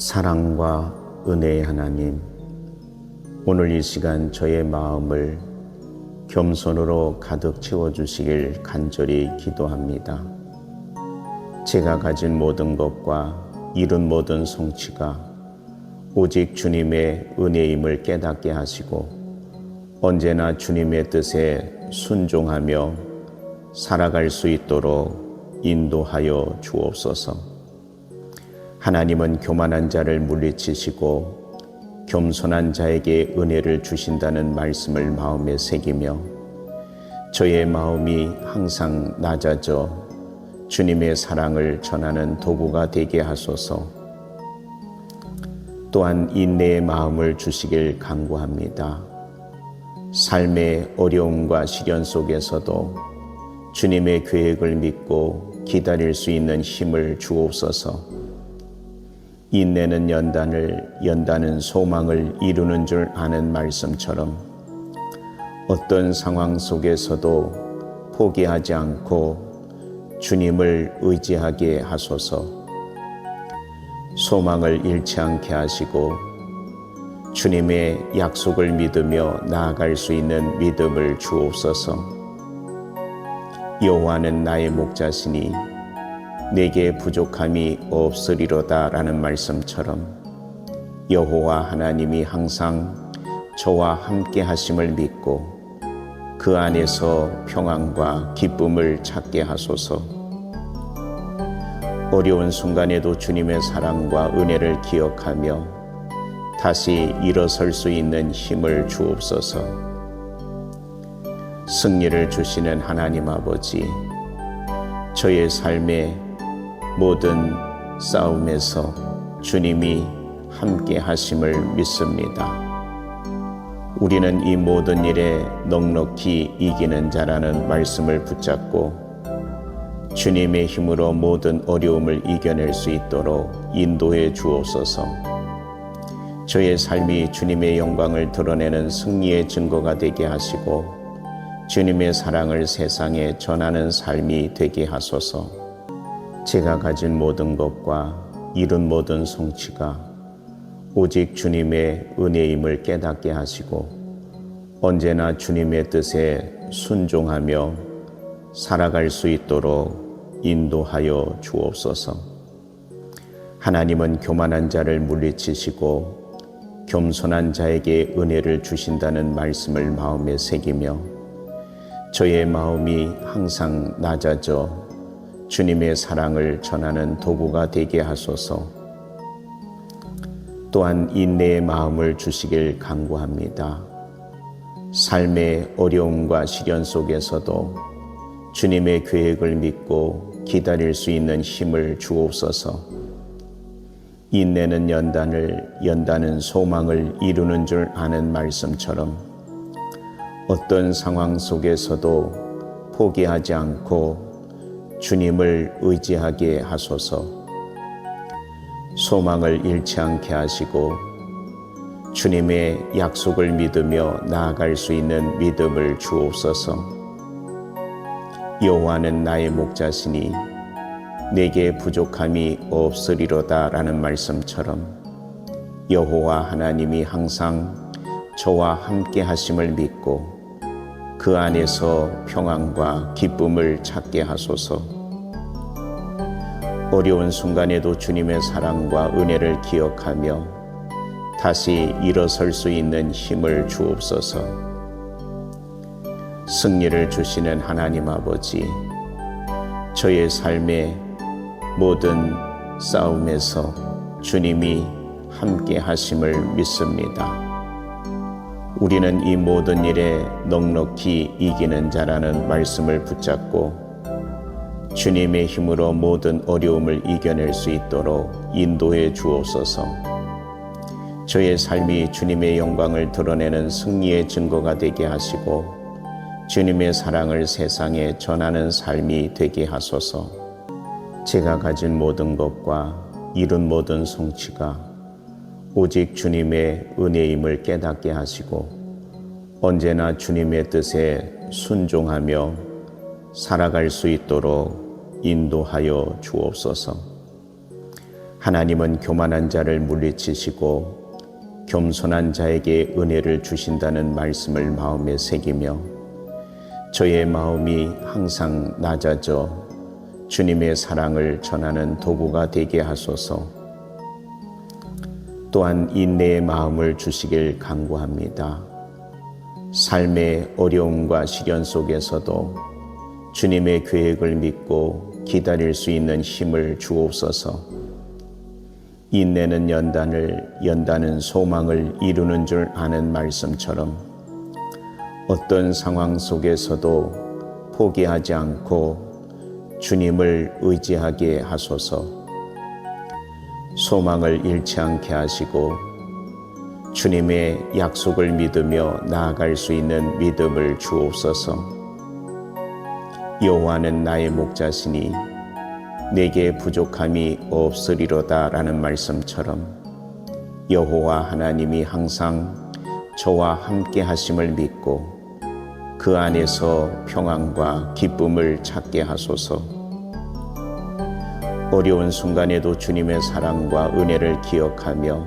사랑과 은혜의 하나님, 오늘 이 시간 저의 마음을 겸손으로 가득 채워주시길 간절히 기도합니다. 제가 가진 모든 것과 이룬 모든 성취가 오직 주님의 은혜임을 깨닫게 하시고 언제나 주님의 뜻에 순종하며 살아갈 수 있도록 인도하여 주옵소서. 하나님은 교만한 자를 물리치시고 겸손한 자에게 은혜를 주신다는 말씀을 마음에 새기며 저의 마음이 항상 낮아져 주님의 사랑을 전하는 도구가 되게 하소서. 또한 인내의 마음을 주시길 간구합니다. 삶의 어려움과 시련 속에서도 주님의 계획을 믿고 기다릴 수 있는 힘을 주옵소서. 인내는 연단은 소망을 이루는 줄 아는 말씀처럼 어떤 상황 속에서도 포기하지 않고 주님을 의지하게 하소서. 소망을 잃지 않게 하시고 주님의 약속을 믿으며 나아갈 수 있는 믿음을 주옵소서. 여호와는 나의 목자시니 내게 부족함이 없으리로다 라는 말씀처럼 여호와 하나님이 항상 저와 함께 하심을 믿고 그 안에서 평안과 기쁨을 찾게 하소서. 어려운 순간에도 주님의 사랑과 은혜를 기억하며 다시 일어설 수 있는 힘을 주옵소서. 승리를 주시는 하나님 아버지, 저의 삶에 모든 싸움에서 주님이 함께 하심을 믿습니다. 우리는 이 모든 일에 넉넉히 이기는 자라는 말씀을 붙잡고 주님의 힘으로 모든 어려움을 이겨낼 수 있도록 인도해 주옵소서. 저의 삶이 주님의 영광을 드러내는 승리의 증거가 되게 하시고 주님의 사랑을 세상에 전하는 삶이 되게 하소서. 제가 가진 모든 것과 이룬 모든 성취가 오직 주님의 은혜임을 깨닫게 하시고 언제나 주님의 뜻에 순종하며 살아갈 수 있도록 인도하여 주옵소서. 하나님은 교만한 자를 물리치시고 겸손한 자에게 은혜를 주신다는 말씀을 마음에 새기며 저의 마음이 항상 낮아져 주님의 사랑을 전하는 도구가 되게 하소서. 또한 인내의 마음을 주시길 간구합니다. 삶의 어려움과 시련 속에서도 주님의 계획을 믿고 기다릴 수 있는 힘을 주옵소서. 인내는 연단은 소망을 이루는 줄 아는 말씀처럼 어떤 상황 속에서도 포기하지 않고 주님을 의지하게 하소서. 소망을 잃지 않게 하시고 주님의 약속을 믿으며 나아갈 수 있는 믿음을 주옵소서. 여호와는 나의 목자시니 내게 부족함이 없으리로다 라는 말씀처럼 여호와 하나님이 항상 저와 함께 하심을 믿고 그 안에서 평안과 기쁨을 찾게 하소서. 어려운 순간에도 주님의 사랑과 은혜를 기억하며 다시 일어설 수 있는 힘을 주옵소서. 승리를 주시는 하나님 아버지, 저의 삶의 모든 싸움에서 주님이 함께 하심을 믿습니다. 우리는 이 모든 일에 넉넉히 이기는 자라는 말씀을 붙잡고 주님의 힘으로 모든 어려움을 이겨낼 수 있도록 인도해 주옵소서. 저의 삶이 주님의 영광을 드러내는 승리의 증거가 되게 하시고 주님의 사랑을 세상에 전하는 삶이 되게 하소서. 제가 가진 모든 것과 이룬 모든 성취가 오직 주님의 은혜임을 깨닫게 하시고 언제나 주님의 뜻에 순종하며 살아갈 수 있도록 인도하여 주옵소서. 하나님은 교만한 자를 물리치시고 겸손한 자에게 은혜를 주신다는 말씀을 마음에 새기며 저의 마음이 항상 낮아져 주님의 사랑을 전하는 도구가 되게 하소서. 또한 인내의 마음을 주시길 간구합니다. 삶의 어려움과 시련 속에서도 주님의 계획을 믿고 기다릴 수 있는 힘을 주옵소서. 인내는 연단은 소망을 이루는 줄 아는 말씀처럼 어떤 상황 속에서도 포기하지 않고 주님을 의지하게 하소서. 소망을 잃지 않게 하시고 주님의 약속을 믿으며 나아갈 수 있는 믿음을 주옵소서. 여호와는 나의 목자시니 내게 부족함이 없으리로다 라는 말씀처럼 여호와 하나님이 항상 저와 함께 하심을 믿고 그 안에서 평안과 기쁨을 찾게 하소서. 어려운 순간에도 주님의 사랑과 은혜를 기억하며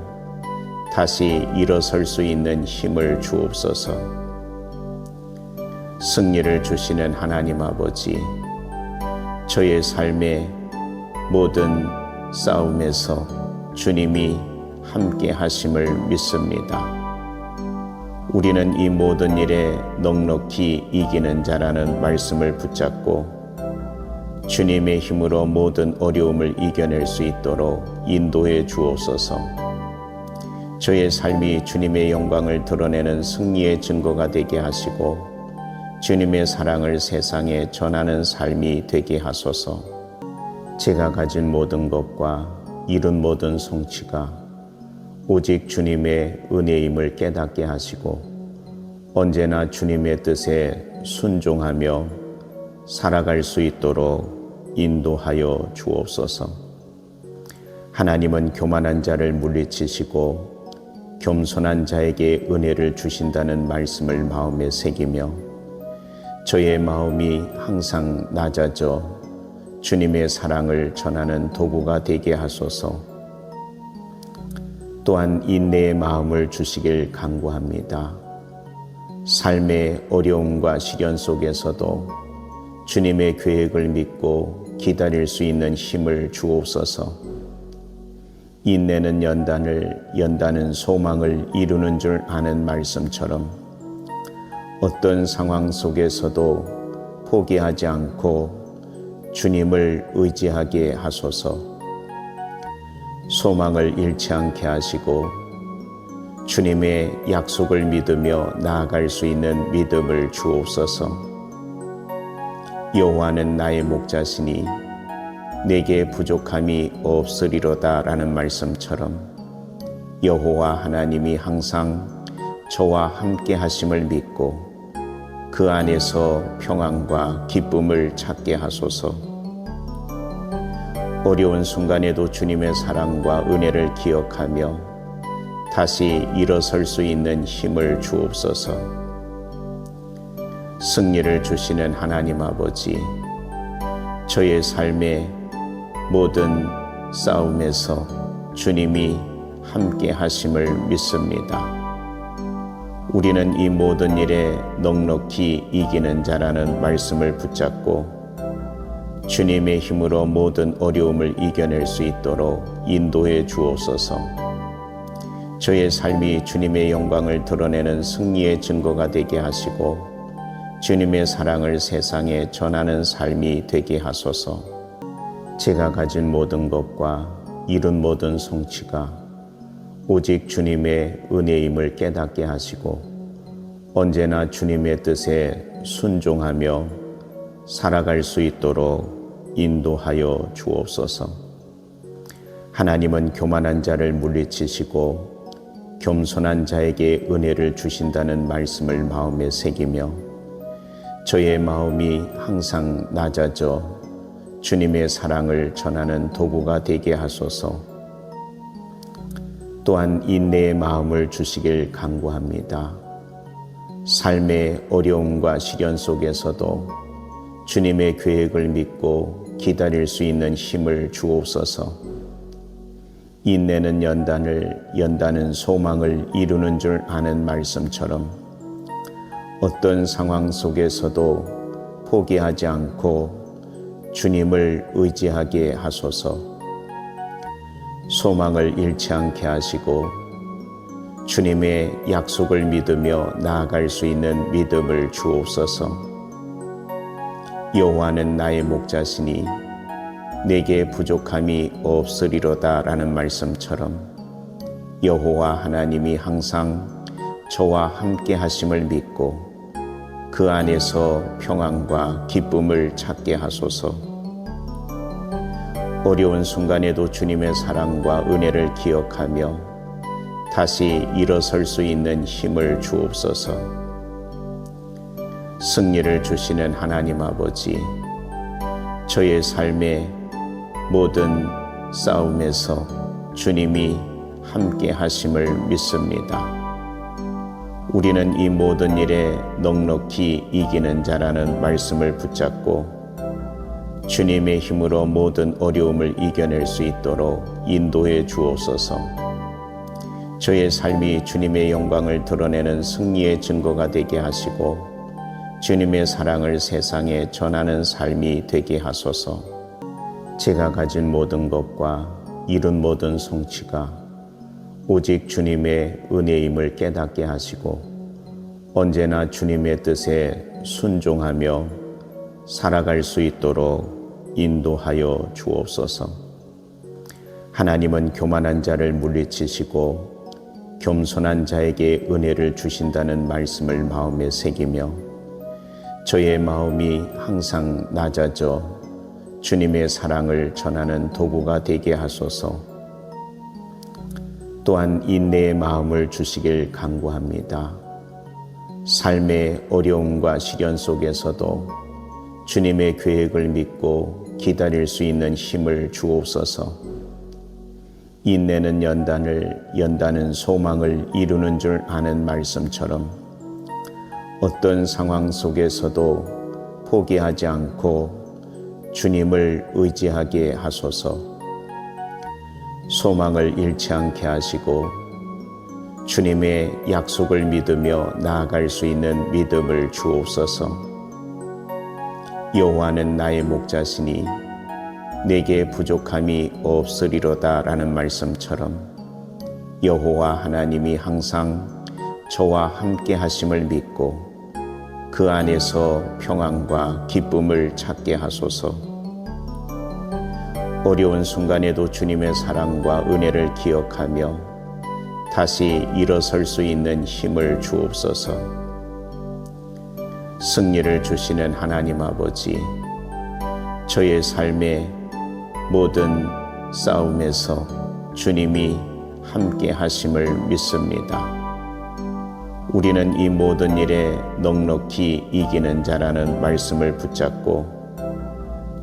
다시 일어설 수 있는 힘을 주옵소서. 승리를 주시는 하나님 아버지, 저의 삶의 모든 싸움에서 주님이 함께 하심을 믿습니다. 우리는 이 모든 일에 넉넉히 이기는 자라는 말씀을 붙잡고 주님의 힘으로 모든 어려움을 이겨낼 수 있도록 인도해 주옵소서. 저의 삶이 주님의 영광을 드러내는 승리의 증거가 되게 하시고 주님의 사랑을 세상에 전하는 삶이 되게 하소서. 제가 가진 모든 것과 이룬 모든 성취가 오직 주님의 은혜임을 깨닫게 하시고 언제나 주님의 뜻에 순종하며 살아갈 수 있도록 인도하여 주옵소서. 하나님은 교만한 자를 물리치시고 겸손한 자에게 은혜를 주신다는 말씀을 마음에 새기며 저의 마음이 항상 낮아져 주님의 사랑을 전하는 도구가 되게 하소서. 또한 인내의 마음을 주시길 간구합니다. 삶의 어려움과 시련 속에서도 주님의 계획을 믿고 기다릴 수 있는 힘을 주옵소서. 인내는 연단은 소망을 이루는 줄 아는 말씀처럼 어떤 상황 속에서도 포기하지 않고 주님을 의지하게 하소서. 소망을 잃지 않게 하시고 주님의 약속을 믿으며 나아갈 수 있는 믿음을 주옵소서. 여호와는 나의 목자시니 내게 부족함이 없으리로다 라는 말씀처럼 여호와 하나님이 항상 저와 함께 하심을 믿고 그 안에서 평안과 기쁨을 찾게 하소서. 어려운 순간에도 주님의 사랑과 은혜를 기억하며 다시 일어설 수 있는 힘을 주옵소서. 승리를 주시는 하나님 아버지, 저의 삶의 모든 싸움에서 주님이 함께 하심을 믿습니다. 우리는 이 모든 일에 넉넉히 이기는 자라는 말씀을 붙잡고 주님의 힘으로 모든 어려움을 이겨낼 수 있도록 인도해 주옵소서. 저의 삶이 주님의 영광을 드러내는 승리의 증거가 되게 하시고 주님의 사랑을 세상에 전하는 삶이 되게 하소서. 제가 가진 모든 것과 이룬 모든 성취가 오직 주님의 은혜임을 깨닫게 하시고 언제나 주님의 뜻에 순종하며 살아갈 수 있도록 인도하여 주옵소서. 하나님은 교만한 자를 물리치시고 겸손한 자에게 은혜를 주신다는 말씀을 마음에 새기며 저의 마음이 항상 낮아져 주님의 사랑을 전하는 도구가 되게 하소서. 또한 인내의 마음을 주시길 간구합니다. 삶의 어려움과 시련 속에서도 주님의 계획을 믿고 기다릴 수 있는 힘을 주옵소서. 인내는 연단은 소망을 이루는 줄 아는 말씀처럼 어떤 상황 속에서도 포기하지 않고 주님을 의지하게 하소서. 소망을 잃지 않게 하시고 주님의 약속을 믿으며 나아갈 수 있는 믿음을 주옵소서. 여호와는 나의 목자시니 내게 부족함이 없으리로다 라는 말씀처럼 여호와 하나님이 항상 저와 함께 하심을 믿고 그 안에서 평안과 기쁨을 찾게 하소서. 어려운 순간에도 주님의 사랑과 은혜를 기억하며 다시 일어설 수 있는 힘을 주옵소서. 승리를 주시는 하나님 아버지, 저의 삶의 모든 싸움에서 주님이 함께 하심을 믿습니다. 우리는 이 모든 일에 넉넉히 이기는 자라는 말씀을 붙잡고 주님의 힘으로 모든 어려움을 이겨낼 수 있도록 인도해 주옵소서. 저의 삶이 주님의 영광을 드러내는 승리의 증거가 되게 하시고 주님의 사랑을 세상에 전하는 삶이 되게 하소서. 제가 가진 모든 것과 이룬 모든 성취가 오직 주님의 은혜임을 깨닫게 하시고 언제나 주님의 뜻에 순종하며 살아갈 수 있도록 인도하여 주옵소서. 하나님은 교만한 자를 물리치시고 겸손한 자에게 은혜를 주신다는 말씀을 마음에 새기며 저의 마음이 항상 낮아져 주님의 사랑을 전하는 도구가 되게 하소서. 또한 인내의 마음을 주시길 간구합니다. 삶의 어려움과 시련 속에서도 주님의 계획을 믿고 기다릴 수 있는 힘을 주옵소서. 인내는 연단은 소망을 이루는 줄 아는 말씀처럼 어떤 상황 속에서도 포기하지 않고 주님을 의지하게 하소서. 소망을 잃지 않게 하시고 주님의 약속을 믿으며 나아갈 수 있는 믿음을 주옵소서. 여호와는 나의 목자시니 내게 부족함이 없으리로다 라는 말씀처럼 여호와 하나님이 항상 저와 함께 하심을 믿고 그 안에서 평안과 기쁨을 찾게 하소서. 어려운 순간에도 주님의 사랑과 은혜를 기억하며 다시 일어설 수 있는 힘을 주옵소서. 승리를 주시는 하나님 아버지, 저의 삶의 모든 싸움에서 주님이 함께 하심을 믿습니다. 우리는 이 모든 일에 넉넉히 이기는 자라는 말씀을 붙잡고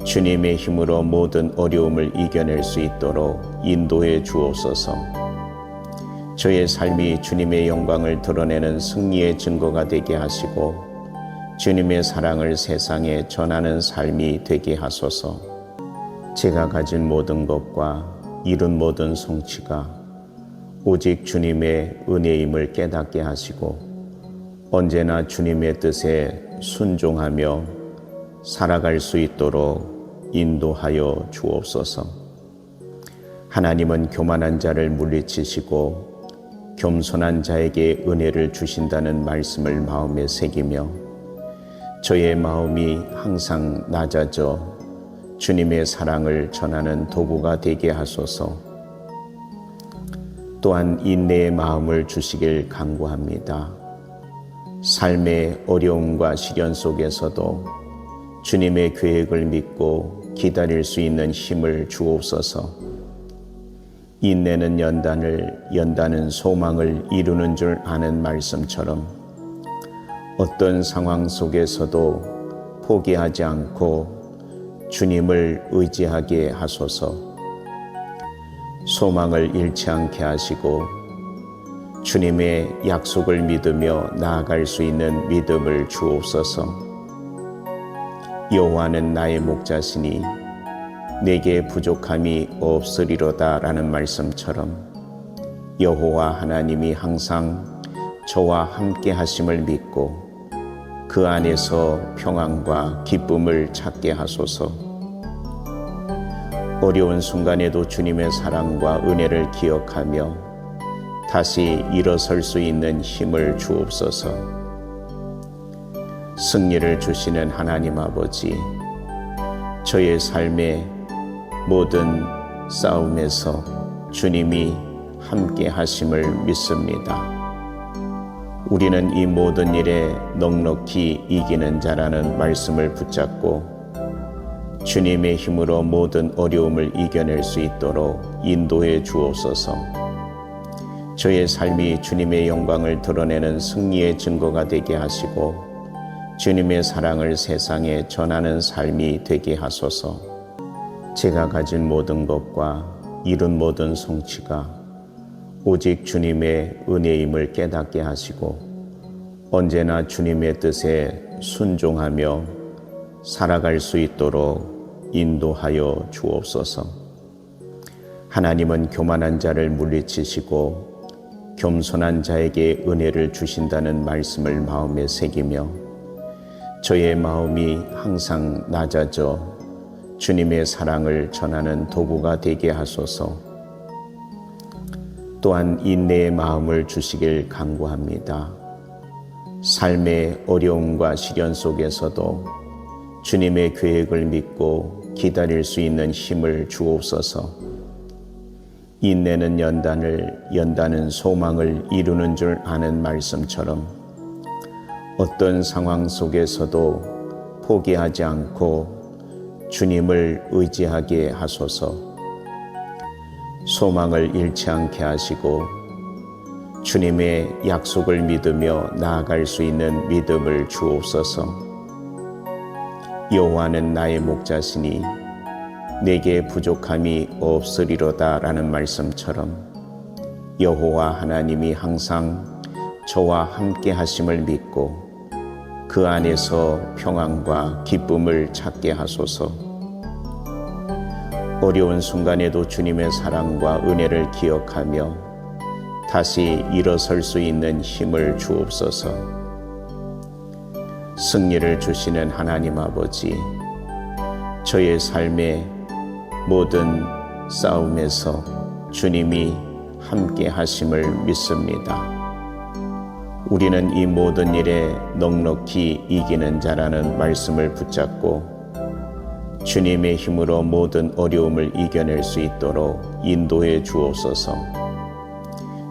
주님의 힘으로 모든 어려움을 이겨낼 수 있도록 인도해 주옵소서. 저의 삶이 주님의 영광을 드러내는 승리의 증거가 되게 하시고 주님의 사랑을 세상에 전하는 삶이 되게 하소서. 제가 가진 모든 것과 이룬 모든 성취가 오직 주님의 은혜임을 깨닫게 하시고 언제나 주님의 뜻에 순종하며 살아갈 수 있도록 인도하여 주옵소서. 하나님은 교만한 자를 물리치시고 겸손한 자에게 은혜를 주신다는 말씀을 마음에 새기며 저의 마음이 항상 낮아져 주님의 사랑을 전하는 도구가 되게 하소서. 또한 인내의 마음을 주시길 간구합니다. 삶의 어려움과 시련 속에서도 주님의 계획을 믿고 기다릴 수 있는 힘을 주옵소서. 인내는 연단은 소망을 이루는 줄 아는 말씀처럼 어떤 상황 속에서도 포기하지 않고 주님을 의지하게 하소서. 소망을 잃지 않게 하시고 주님의 약속을 믿으며 나아갈 수 있는 믿음을 주옵소서. 여호와는 나의 목자시니 내게 부족함이 없으리로다라는 말씀처럼 여호와 하나님이 항상 저와 함께 하심을 믿고 그 안에서 평안과 기쁨을 찾게 하소서. 어려운 순간에도 주님의 사랑과 은혜를 기억하며 다시 일어설 수 있는 힘을 주옵소서. 승리를 주시는 하나님 아버지, 저의 삶의 모든 싸움에서 주님이 함께 하심을 믿습니다. 우리는 이 모든 일에 넉넉히 이기는 자라는 말씀을 붙잡고 주님의 힘으로 모든 어려움을 이겨낼 수 있도록 인도해 주옵소서. 저의 삶이 주님의 영광을 드러내는 승리의 증거가 되게 하시고 주님의 사랑을 세상에 전하는 삶이 되게 하소서. 제가 가진 모든 것과 이룬 모든 성취가 오직 주님의 은혜임을 깨닫게 하시고 언제나 주님의 뜻에 순종하며 살아갈 수 있도록 인도하여 주옵소서. 하나님은 교만한 자를 물리치시고 겸손한 자에게 은혜를 주신다는 말씀을 마음에 새기며 저의 마음이 항상 낮아져 주님의 사랑을 전하는 도구가 되게 하소서. 또한 인내의 마음을 주시길 간구합니다. 삶의 어려움과 시련 속에서도 주님의 계획을 믿고 기다릴 수 있는 힘을 주옵소서. 인내는 연단은 소망을 이루는 줄 아는 말씀처럼 어떤 상황 속에서도 포기하지 않고 주님을 의지하게 하소서. 소망을 잃지 않게 하시고 주님의 약속을 믿으며 나아갈 수 있는 믿음을 주옵소서. 여호와는 나의 목자시니 내게 부족함이 없으리로다라는 말씀처럼 여호와 하나님이 항상 저와 함께 하심을 믿고 그 안에서 평안과 기쁨을 찾게 하소서. 어려운 순간에도 주님의 사랑과 은혜를 기억하며 다시 일어설 수 있는 힘을 주옵소서. 승리를 주시는 하나님 아버지, 저의 삶의 모든 싸움에서 주님이 함께 하심을 믿습니다. 우리는 이 모든 일에 넉넉히 이기는 자라는 말씀을 붙잡고 주님의 힘으로 모든 어려움을 이겨낼 수 있도록 인도해 주옵소서.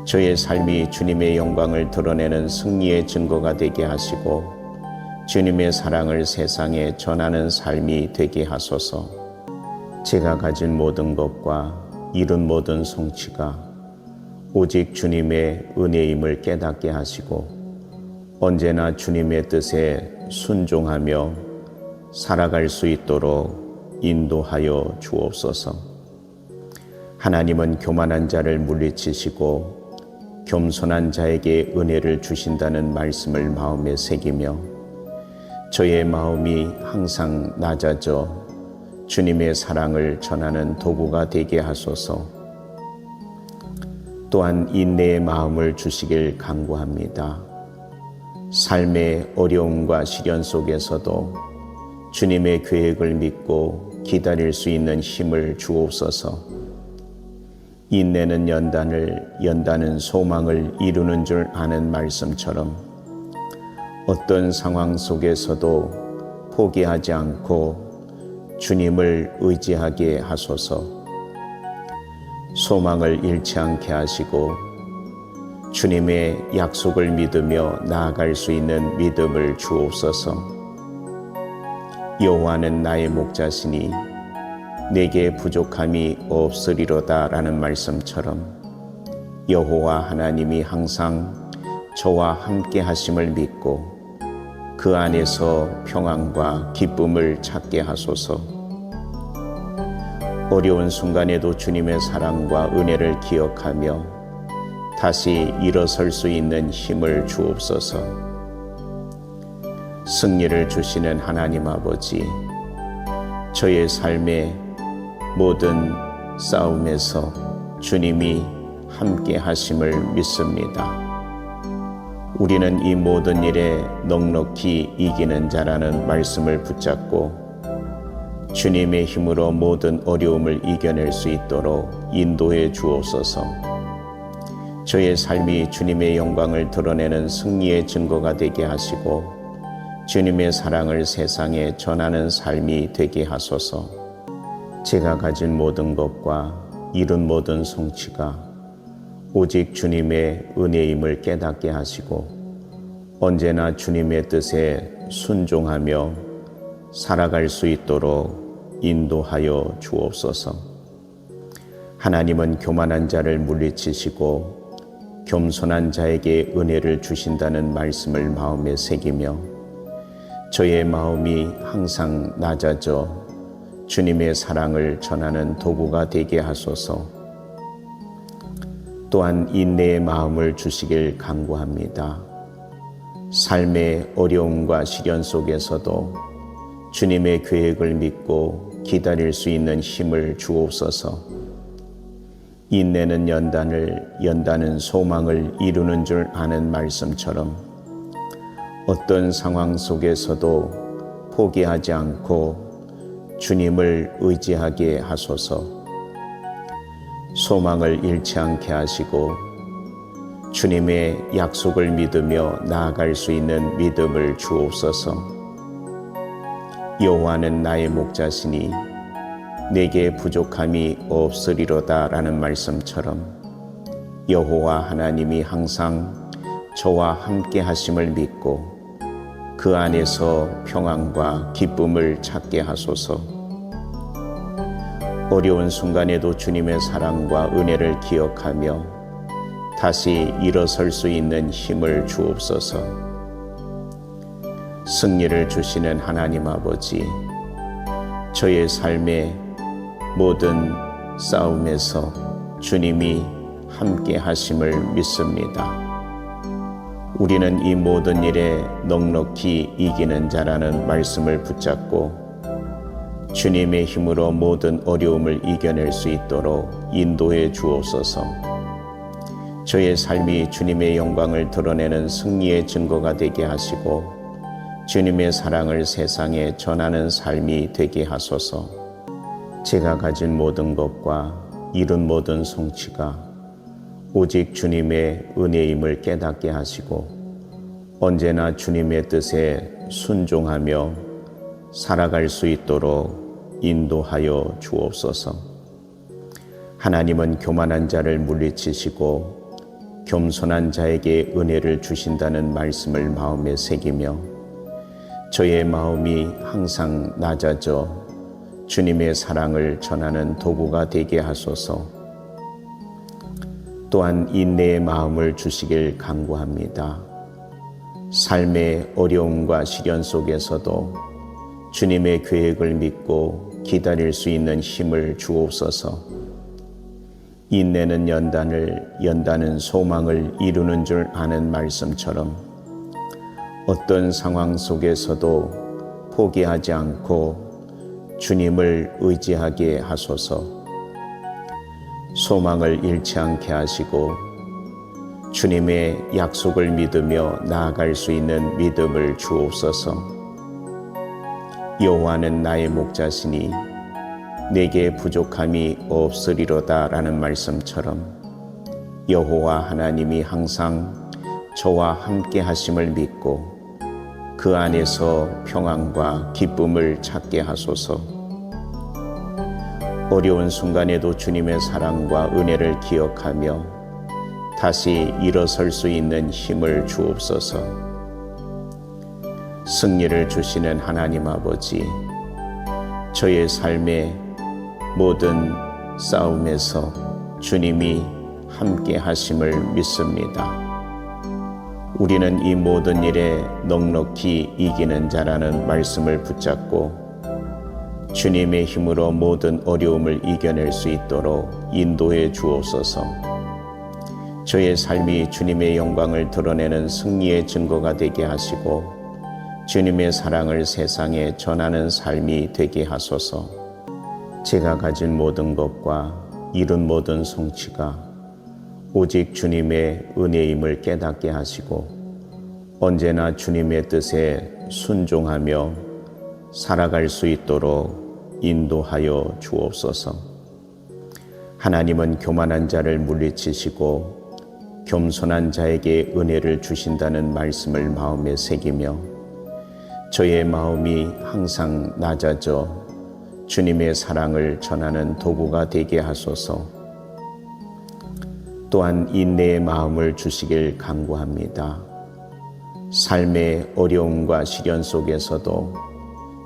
저의 삶이 주님의 영광을 드러내는 승리의 증거가 되게 하시고 주님의 사랑을 세상에 전하는 삶이 되게 하소서. 제가 가진 모든 것과 이룬 모든 성취가 오직 주님의 은혜임을 깨닫게 하시고 언제나 주님의 뜻에 순종하며 살아갈 수 있도록 인도하여 주옵소서. 하나님은 교만한 자를 물리치시고 겸손한 자에게 은혜를 주신다는 말씀을 마음에 새기며 저의 마음이 항상 낮아져 주님의 사랑을 전하는 도구가 되게 하소서. 또한 인내의 마음을 주시길 간구합니다. 삶의 어려움과 시련 속에서도 주님의 계획을 믿고 기다릴 수 있는 힘을 주옵소서. 인내는 연단은 소망을 이루는 줄 아는 말씀처럼 어떤 상황 속에서도 포기하지 않고 주님을 의지하게 하소서. 소망을 잃지 않게 하시고 주님의 약속을 믿으며 나아갈 수 있는 믿음을 주옵소서. 여호와는 나의 목자시니 내게 부족함이 없으리로다라는 말씀처럼 여호와 하나님이 항상 저와 함께 하심을 믿고 그 안에서 평안과 기쁨을 찾게 하소서. 어려운 순간에도 주님의 사랑과 은혜를 기억하며 다시 일어설 수 있는 힘을 주옵소서. 승리를 주시는 하나님 아버지, 저의 삶의 모든 싸움에서 주님이 함께 하심을 믿습니다. 우리는 이 모든 일에 넉넉히 이기는 자라는 말씀을 붙잡고 주님의 힘으로 모든 어려움을 이겨낼 수 있도록 인도해 주옵소서. 저의 삶이 주님의 영광을 드러내는 승리의 증거가 되게 하시고 주님의 사랑을 세상에 전하는 삶이 되게 하소서. 제가 가진 모든 것과 이룬 모든 성취가 오직 주님의 은혜임을 깨닫게 하시고 언제나 주님의 뜻에 순종하며 살아갈 수 있도록 인도하여 주옵소서. 하나님은 교만한 자를 물리치시고 겸손한 자에게 은혜를 주신다는 말씀을 마음에 새기며 저의 마음이 항상 낮아져 주님의 사랑을 전하는 도구가 되게 하소서. 또한 인내의 마음을 주시길 간구합니다. 삶의 어려움과 시련 속에서도 주님의 계획을 믿고 기다릴 수 있는 힘을 주옵소서. 인내는 연단은 소망을 이루는 줄 아는 말씀처럼 어떤 상황 속에서도 포기하지 않고 주님을 의지하게 하소서. 소망을 잃지 않게 하시고 주님의 약속을 믿으며 나아갈 수 있는 믿음을 주옵소서. 여호와는 나의 목자시니 내게 부족함이 없으리로다 라는 말씀처럼 여호와 하나님이 항상 저와 함께 하심을 믿고 그 안에서 평안과 기쁨을 찾게 하소서. 어려운 순간에도 주님의 사랑과 은혜를 기억하며 다시 일어설 수 있는 힘을 주옵소서. 승리를 주시는 하나님 아버지, 저의 삶의 모든 싸움에서 주님이 함께 하심을 믿습니다. 우리는 이 모든 일에 넉넉히 이기는 자라는 말씀을 붙잡고 주님의 힘으로 모든 어려움을 이겨낼 수 있도록 인도해 주옵소서. 저의 삶이 주님의 영광을 드러내는 승리의 증거가 되게 하시고 주님의 사랑을 세상에 전하는 삶이 되게 하소서. 제가 가진 모든 것과 이룬 모든 성취가 오직 주님의 은혜임을 깨닫게 하시고 언제나 주님의 뜻에 순종하며 살아갈 수 있도록 인도하여 주옵소서. 하나님은 교만한 자를 물리치시고 겸손한 자에게 은혜를 주신다는 말씀을 마음에 새기며 저의 마음이 항상 낮아져 주님의 사랑을 전하는 도구가 되게 하소서. 또한 인내의 마음을 주시길 간구합니다. 삶의 어려움과 시련 속에서도 주님의 계획을 믿고 기다릴 수 있는 힘을 주옵소서. 인내는 연단은 소망을 이루는 줄 아는 말씀처럼 어떤 상황 속에서도 포기하지 않고 주님을 의지하게 하소서. 소망을 잃지 않게 하시고 주님의 약속을 믿으며 나아갈 수 있는 믿음을 주옵소서. 여호와는 나의 목자시니 내게 부족함이 없으리로다 라는 말씀처럼 여호와 하나님이 항상 저와 함께 하심을 믿고 그 안에서 평안과 기쁨을 찾게 하소서. 어려운 순간에도 주님의 사랑과 은혜를 기억하며 다시 일어설 수 있는 힘을 주옵소서. 승리를 주시는 하나님 아버지, 저의 삶의 모든 싸움에서 주님이 함께 하심을 믿습니다. 우리는 이 모든 일에 넉넉히 이기는 자라는 말씀을 붙잡고 주님의 힘으로 모든 어려움을 이겨낼 수 있도록 인도해 주옵소서. 저의 삶이 주님의 영광을 드러내는 승리의 증거가 되게 하시고 주님의 사랑을 세상에 전하는 삶이 되게 하소서. 제가 가진 모든 것과 이룬 모든 성취가 오직 주님의 은혜임을 깨닫게 하시고 언제나 주님의 뜻에 순종하며 살아갈 수 있도록 인도하여 주옵소서. 하나님은 교만한 자를 물리치시고 겸손한 자에게 은혜를 주신다는 말씀을 마음에 새기며 저의 마음이 항상 낮아져 주님의 사랑을 전하는 도구가 되게 하소서. 또한 인내의 마음을 주시길 간구합니다. 삶의 어려움과 시련 속에서도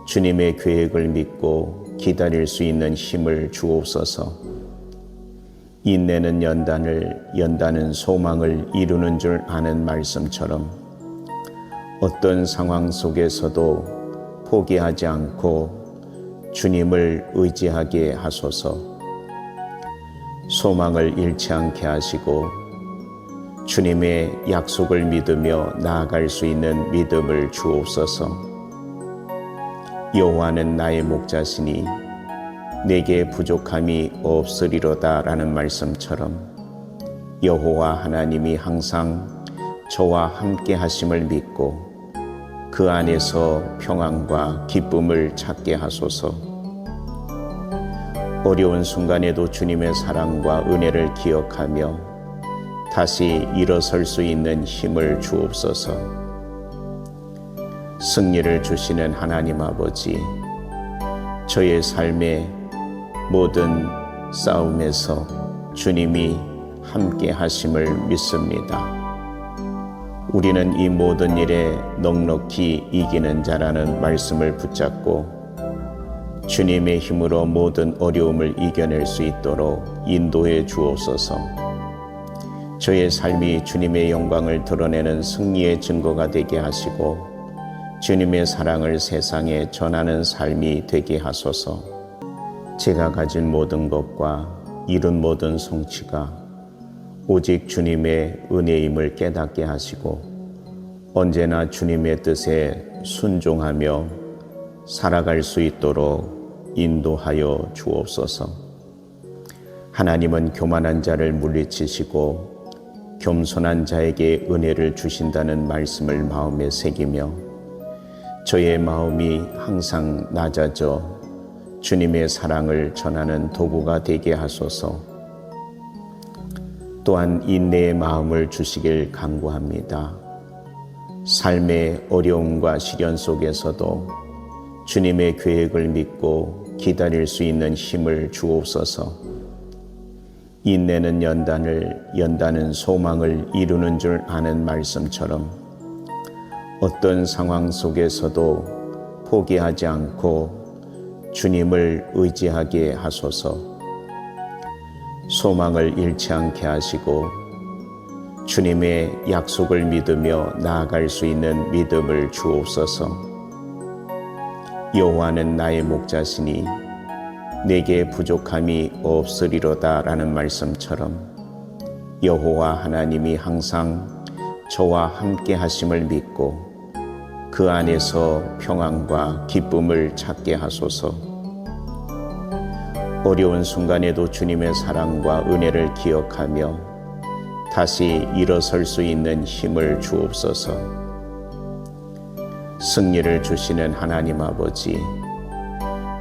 주님의 계획을 믿고 기다릴 수 있는 힘을 주옵소서. 인내는 연단은 소망을 이루는 줄 아는 말씀처럼 어떤 상황 속에서도 포기하지 않고 주님을 의지하게 하소서. 소망을 잃지 않게 하시고 주님의 약속을 믿으며 나아갈 수 있는 믿음을 주옵소서. 여호와는 나의 목자시니 내게 부족함이 없으리로다 라는 말씀처럼 여호와 하나님이 항상 저와 함께 하심을 믿고 그 안에서 평안과 기쁨을 찾게 하소서. 어려운 순간에도 주님의 사랑과 은혜를 기억하며 다시 일어설 수 있는 힘을 주옵소서. 승리를 주시는 하나님 아버지, 저의 삶의 모든 싸움에서 주님이 함께 하심을 믿습니다. 우리는 이 모든 일에 넉넉히 이기는 자라는 말씀을 붙잡고 주님의 힘으로 모든 어려움을 이겨낼 수 있도록 인도해 주옵소서. 저의 삶이 주님의 영광을 드러내는 승리의 증거가 되게 하시고 주님의 사랑을 세상에 전하는 삶이 되게 하소서. 제가 가진 모든 것과 이룬 모든 성취가 오직 주님의 은혜임을 깨닫게 하시고 언제나 주님의 뜻에 순종하며 살아갈 수 있도록 인도하여 주옵소서. 하나님은 교만한 자를 물리치시고 겸손한 자에게 은혜를 주신다는 말씀을 마음에 새기며 저의 마음이 항상 낮아져 주님의 사랑을 전하는 도구가 되게 하소서. 또한 인내의 마음을 주시길 간구합니다. 삶의 어려움과 시련 속에서도 주님의 계획을 믿고 기다릴 수 있는 힘을 주옵소서. 인내는 연단은 소망을 이루는 줄 아는 말씀처럼 어떤 상황 속에서도 포기하지 않고 주님을 의지하게 하소서. 소망을 잃지 않게 하시고 주님의 약속을 믿으며 나아갈 수 있는 믿음을 주옵소서. 여호와는 나의 목자시니 내게 부족함이 없으리로다 라는 말씀처럼 여호와 하나님이 항상 저와 함께 하심을 믿고 그 안에서 평안과 기쁨을 찾게 하소서. 어려운 순간에도 주님의 사랑과 은혜를 기억하며 다시 일어설 수 있는 힘을 주옵소서. 승리를 주시는 하나님 아버지,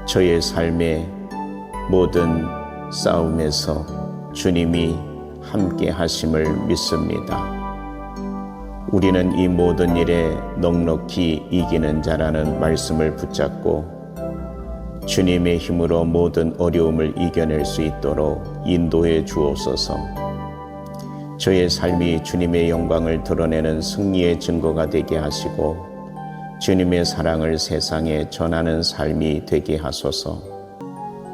저의 삶의 모든 싸움에서 주님이 함께 하심을 믿습니다. 우리는 이 모든 일에 넉넉히 이기는 자라는 말씀을 붙잡고 주님의 힘으로 모든 어려움을 이겨낼 수 있도록 인도해 주옵소서. 저의 삶이 주님의 영광을 드러내는 승리의 증거가 되게 하시고 주님의 사랑을 세상에 전하는 삶이 되게 하소서.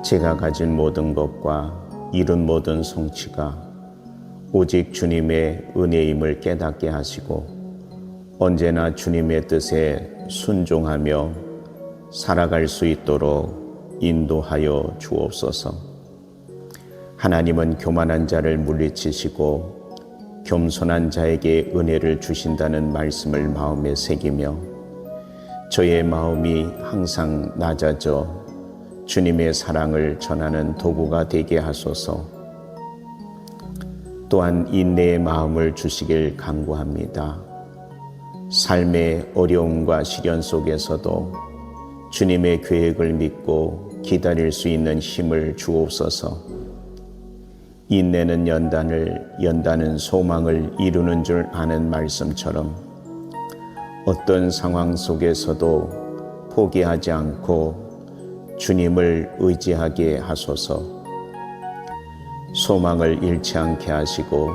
제가 가진 모든 것과 이룬 모든 성취가 오직 주님의 은혜임을 깨닫게 하시고 언제나 주님의 뜻에 순종하며 살아갈 수 있도록 인도하여 주옵소서. 하나님은 교만한 자를 물리치시고 겸손한 자에게 은혜를 주신다는 말씀을 마음에 새기며 저의 마음이 항상 낮아져 주님의 사랑을 전하는 도구가 되게 하소서. 또한 인내의 마음을 주시길 간구합니다. 삶의 어려움과 시련 속에서도 주님의 계획을 믿고 기다릴 수 있는 힘을 주옵소서. 인내는 연단은 소망을 이루는 줄 아는 말씀처럼 어떤 상황 속에서도 포기하지 않고 주님을 의지하게 하소서. 소망을 잃지 않게 하시고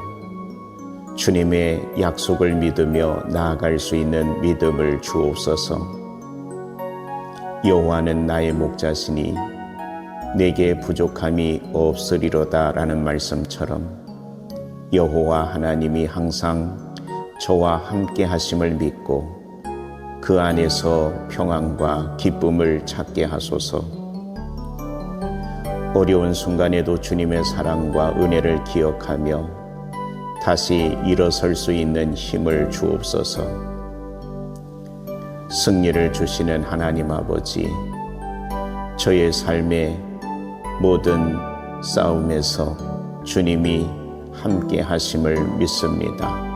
주님의 약속을 믿으며 나아갈 수 있는 믿음을 주옵소서. 여호와는 나의 목자시니 내게 부족함이 없으리로다 라는 말씀처럼 여호와 하나님이 항상 저와 함께 하심을 믿고 그 안에서 평안과 기쁨을 찾게 하소서. 어려운 순간에도 주님의 사랑과 은혜를 기억하며 다시 일어설 수 있는 힘을 주옵소서. 승리를 주시는 하나님 아버지, 저의 삶의 모든 싸움에서 주님이 함께 하심을 믿습니다.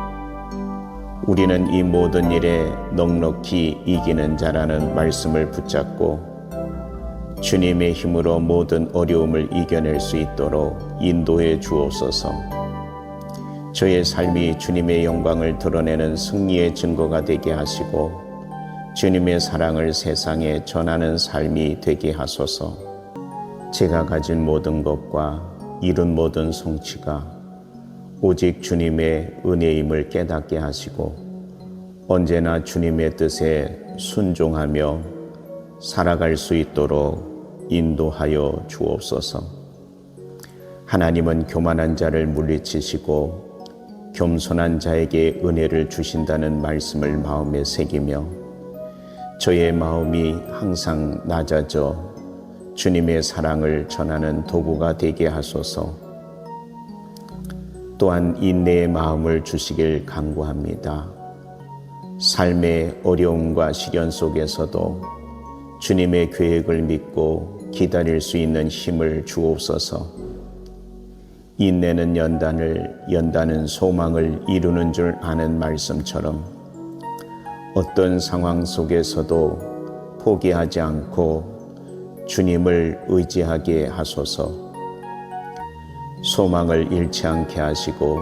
우리는 이 모든 일에 넉넉히 이기는 자라는 말씀을 붙잡고 주님의 힘으로 모든 어려움을 이겨낼 수 있도록 인도해 주옵소서. 저의 삶이 주님의 영광을 드러내는 승리의 증거가 되게 하시고 주님의 사랑을 세상에 전하는 삶이 되게 하소서. 제가 가진 모든 것과 이룬 모든 성취가 오직 주님의 은혜임을 깨닫게 하시고 언제나 주님의 뜻에 순종하며 살아갈 수 있도록 인도하여 주옵소서. 하나님은 교만한 자를 물리치시고 겸손한 자에게 은혜를 주신다는 말씀을 마음에 새기며 저의 마음이 항상 낮아져 주님의 사랑을 전하는 도구가 되게 하소서. 또한 인내의 마음을 주시길 간구합니다. 삶의 어려움과 시련 속에서도 주님의 계획을 믿고 기다릴 수 있는 힘을 주옵소서. 인내는 연단은 소망을 이루는 줄 아는 말씀처럼 어떤 상황 속에서도 포기하지 않고 주님을 의지하게 하소서. 소망을 잃지 않게 하시고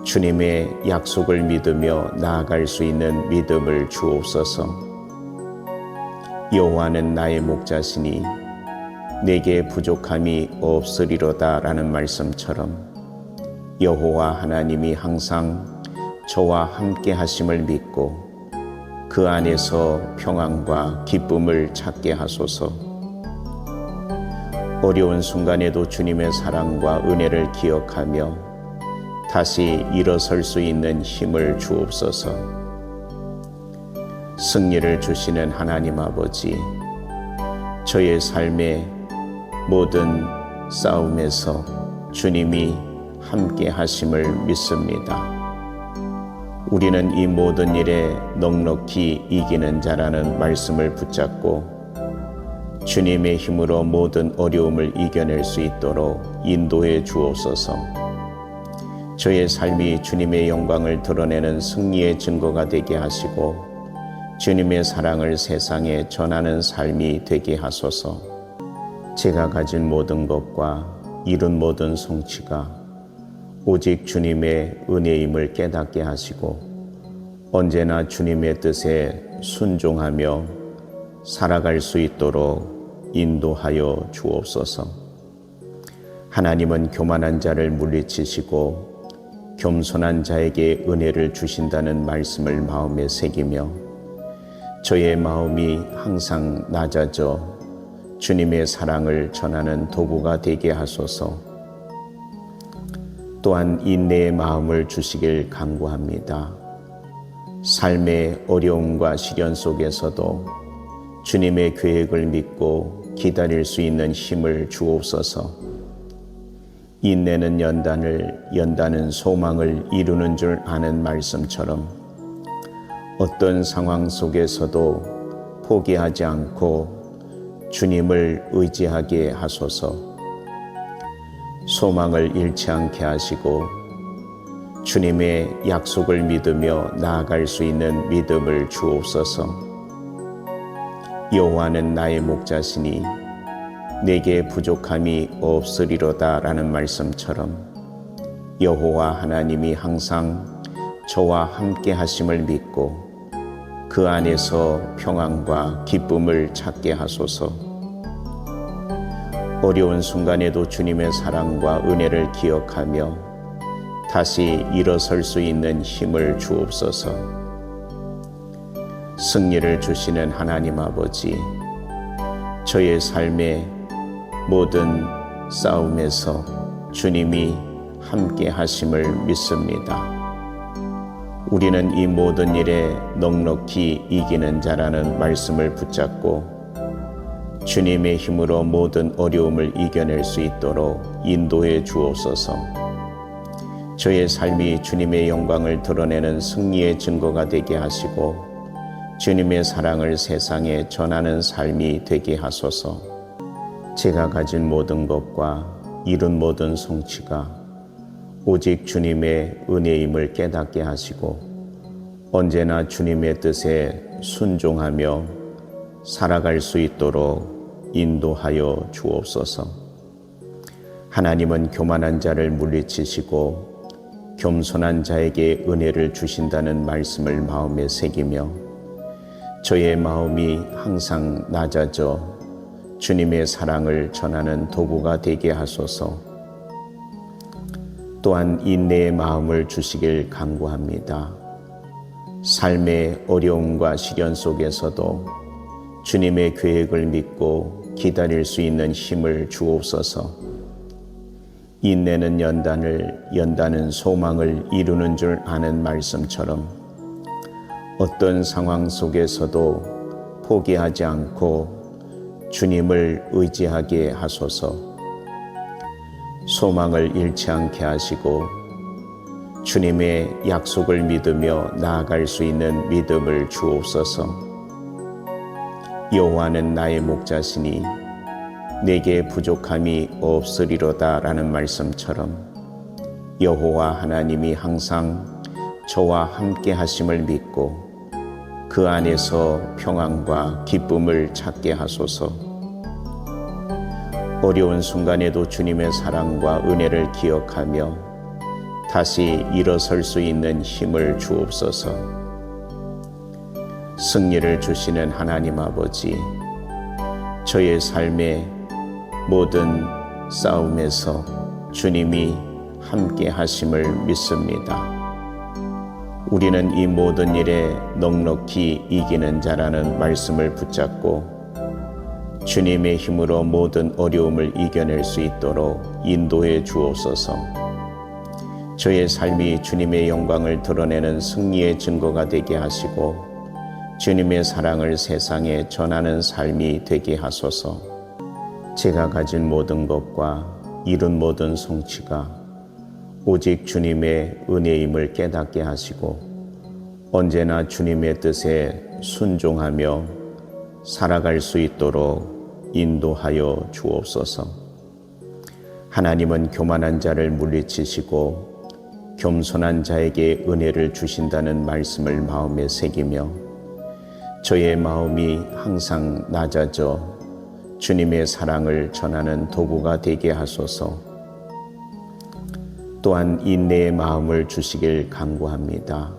주님의 약속을 믿으며 나아갈 수 있는 믿음을 주옵소서. 여호와는 나의 목자시니 내게 부족함이 없으리로다 라는 말씀처럼 여호와 하나님이 항상 저와 함께 하심을 믿고 그 안에서 평안과 기쁨을 찾게 하소서. 어려운 순간에도 주님의 사랑과 은혜를 기억하며 다시 일어설 수 있는 힘을 주옵소서. 승리를 주시는 하나님 아버지, 저의 삶의 모든 싸움에서 주님이 함께 하심을 믿습니다. 우리는 이 모든 일에 넉넉히 이기는 자라는 말씀을 붙잡고 주님의 힘으로 모든 어려움을 이겨낼 수 있도록 인도해 주옵소서. 저의 삶이 주님의 영광을 드러내는 승리의 증거가 되게 하시고 주님의 사랑을 세상에 전하는 삶이 되게 하소서. 제가 가진 모든 것과 이룬 모든 성취가 오직 주님의 은혜임을 깨닫게 하시고 언제나 주님의 뜻에 순종하며 살아갈 수 있도록 인도하여 주옵소서. 하나님은 교만한 자를 물리치시고 겸손한 자에게 은혜를 주신다는 말씀을 마음에 새기며 저의 마음이 항상 낮아져 주님의 사랑을 전하는 도구가 되게 하소서. 또한 인내의 마음을 주시길 간구합니다. 삶의 어려움과 시련 속에서도 주님의 계획을 믿고 기다릴 수 있는 힘을 주옵소서. 인내는 연단은 소망을 이루는 줄 아는 말씀처럼 어떤 상황 속에서도 포기하지 않고 주님을 의지하게 하소서. 소망을 잃지 않게 하시고 주님의 약속을 믿으며 나아갈 수 있는 믿음을 주옵소서. 여호와는 나의 목자시니 내게 부족함이 없으리로다 라는 말씀처럼 여호와 하나님이 항상 저와 함께 하심을 믿고 그 안에서 평안과 기쁨을 찾게 하소서. 어려운 순간에도 주님의 사랑과 은혜를 기억하며 다시 일어설 수 있는 힘을 주옵소서. 승리를 주시는 하나님 아버지, 저의 삶의 모든 싸움에서 주님이 함께 하심을 믿습니다. 우리는 이 모든 일에 넉넉히 이기는 자라는 말씀을 붙잡고 주님의 힘으로 모든 어려움을 이겨낼 수 있도록 인도해 주옵소서. 저의 삶이 주님의 영광을 드러내는 승리의 증거가 되게 하시고 주님의 사랑을 세상에 전하는 삶이 되게 하소서. 제가 가진 모든 것과 이룬 모든 성취가 오직 주님의 은혜임을 깨닫게 하시고 언제나 주님의 뜻에 순종하며 살아갈 수 있도록 인도하여 주옵소서. 하나님은 교만한 자를 물리치시고 겸손한 자에게 은혜를 주신다는 말씀을 마음에 새기며 저의 마음이 항상 낮아져 주님의 사랑을 전하는 도구가 되게 하소서. 또한 인내의 마음을 주시길 간구합니다. 삶의 어려움과 시련 속에서도 주님의 계획을 믿고 기다릴 수 있는 힘을 주옵소서. 인내는 연단은 소망을 이루는 줄 아는 말씀처럼 어떤 상황 속에서도 포기하지 않고 주님을 의지하게 하소서. 소망을 잃지 않게 하시고 주님의 약속을 믿으며 나아갈 수 있는 믿음을 주옵소서. 여호와는 나의 목자시니 내게 부족함이 없으리로다 라는 말씀처럼 여호와 하나님이 항상 저와 함께 하심을 믿고 그 안에서 평안과 기쁨을 찾게 하소서. 어려운 순간에도 주님의 사랑과 은혜를 기억하며 다시 일어설 수 있는 힘을 주옵소서. 승리를 주시는 하나님 아버지, 저의 삶의 모든 싸움에서 주님이 함께 하심을 믿습니다. 우리는 이 모든 일에 넉넉히 이기는 자라는 말씀을 붙잡고 주님의 힘으로 모든 어려움을 이겨낼 수 있도록 인도해 주옵소서. 저의 삶이 주님의 영광을 드러내는 승리의 증거가 되게 하시고 주님의 사랑을 세상에 전하는 삶이 되게 하소서. 제가 가진 모든 것과 이룬 모든 성취가 오직 주님의 은혜임을 깨닫게 하시고 언제나 주님의 뜻에 순종하며 살아갈 수 있도록 인도하여 주옵소서. 하나님은 교만한 자를 물리치시고 겸손한 자에게 은혜를 주신다는 말씀을 마음에 새기며 저의 마음이 항상 낮아져 주님의 사랑을 전하는 도구가 되게 하소서. 또한 인내의 마음을 주시길 간구합니다.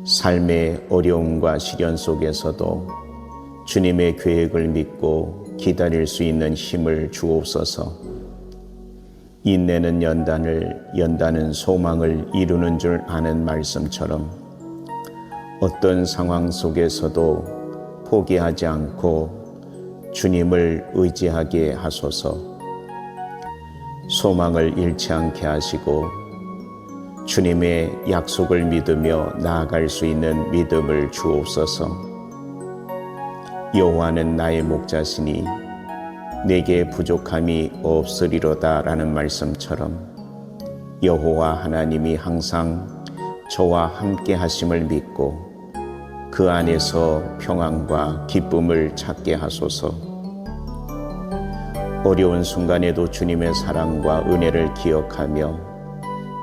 삶의 어려움과 시련 속에서도 주님의 계획을 믿고 기다릴 수 있는 힘을 주옵소서. 인내는 연단은 소망을 이루는 줄 아는 말씀처럼 어떤 상황 속에서도 포기하지 않고 주님을 의지하게 하소서. 소망을 잃지 않게 하시고 주님의 약속을 믿으며 나아갈 수 있는 믿음을 주옵소서. 여호와는 나의 목자시니 내게 부족함이 없으리로다 라는 말씀처럼 여호와 하나님이 항상 저와 함께 하심을 믿고 그 안에서 평안과 기쁨을 찾게 하소서. 어려운 순간에도 주님의 사랑과 은혜를 기억하며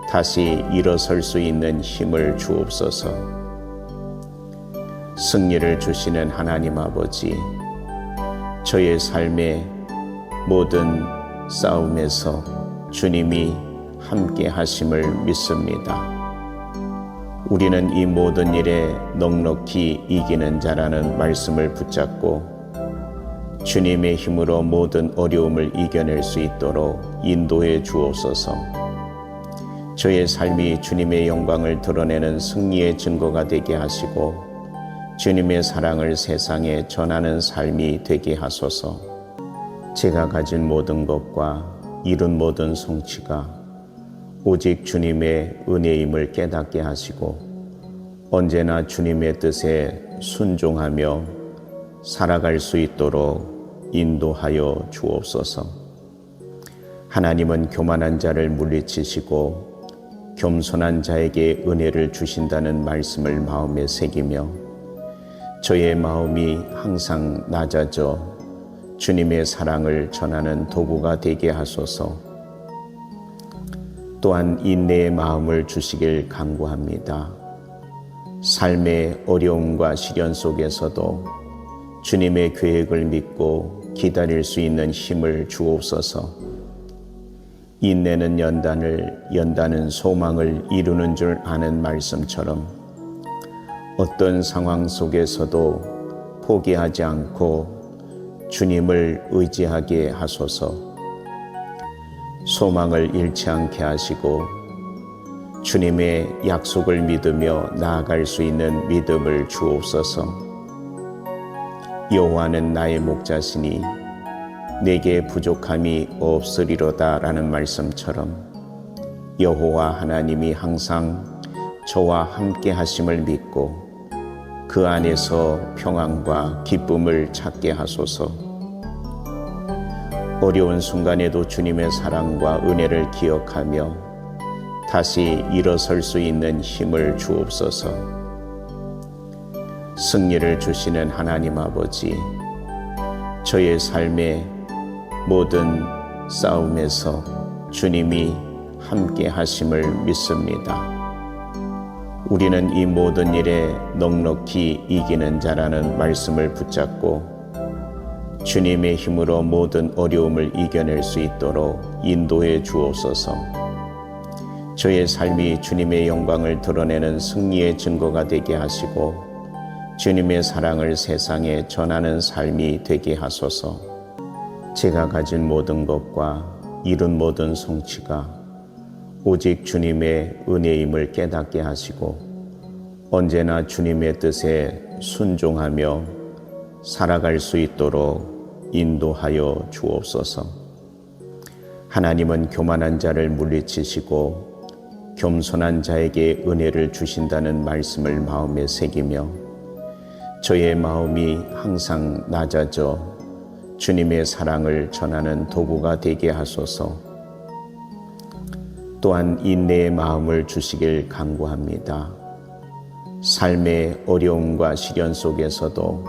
다시 일어설 수 있는 힘을 주옵소서. 승리를 주시는 하나님 아버지, 저의 삶의 모든 싸움에서 주님이 함께 하심을 믿습니다. 우리는 이 모든 일에 넉넉히 이기는 자라는 말씀을 붙잡고 주님의 힘으로 모든 어려움을 이겨낼 수 있도록 인도해 주옵소서. 저의 삶이 주님의 영광을 드러내는 승리의 증거가 되게 하시고 주님의 사랑을 세상에 전하는 삶이 되게 하소서. 제가 가진 모든 것과 이룬 모든 성취가 오직 주님의 은혜임을 깨닫게 하시고 언제나 주님의 뜻에 순종하며 살아갈 수 있도록 인도하여 주옵소서. 하나님은 교만한 자를 물리치시고 겸손한 자에게 은혜를 주신다는 말씀을 마음에 새기며 저의 마음이 항상 낮아져 주님의 사랑을 전하는 도구가 되게 하소서. 또한 인내의 마음을 주시길 간구합니다. 삶의 어려움과 시련 속에서도 주님의 계획을 믿고 기다릴 수 있는 힘을 주옵소서. 인내는 연단은 소망을 이루는 줄 아는 말씀처럼 어떤 상황 속에서도 포기하지 않고 주님을 의지하게 하소서. 소망을 잃지 않게 하시고 주님의 약속을 믿으며 나아갈 수 있는 믿음을 주옵소서. 여호와는 나의 목자시니 내게 부족함이 없으리로다 라는 말씀처럼 여호와 하나님이 항상 저와 함께 하심을 믿고 그 안에서 평안과 기쁨을 찾게 하소서. 어려운 순간에도 주님의 사랑과 은혜를 기억하며 다시 일어설 수 있는 힘을 주옵소서. 승리를 주시는 하나님 아버지, 저의 삶의 모든 싸움에서 주님이 함께 하심을 믿습니다. 우리는 이 모든 일에 넉넉히 이기는 자라는 말씀을 붙잡고 주님의 힘으로 모든 어려움을 이겨낼 수 있도록 인도해 주옵소서. 저의 삶이 주님의 영광을 드러내는 승리의 증거가 되게 하시고 주님의 사랑을 세상에 전하는 삶이 되게 하소서. 제가 가진 모든 것과 이룬 모든 성취가 오직 주님의 은혜임을 깨닫게 하시고 언제나 주님의 뜻에 순종하며 살아갈 수 있도록 인도하여 주옵소서. 하나님은 교만한 자를 물리치시고 겸손한 자에게 은혜를 주신다는 말씀을 마음에 새기며 저의 마음이 항상 낮아져 주님의 사랑을 전하는 도구가 되게 하소서. 또한 인내의 마음을 주시길 간구합니다. 삶의 어려움과 시련 속에서도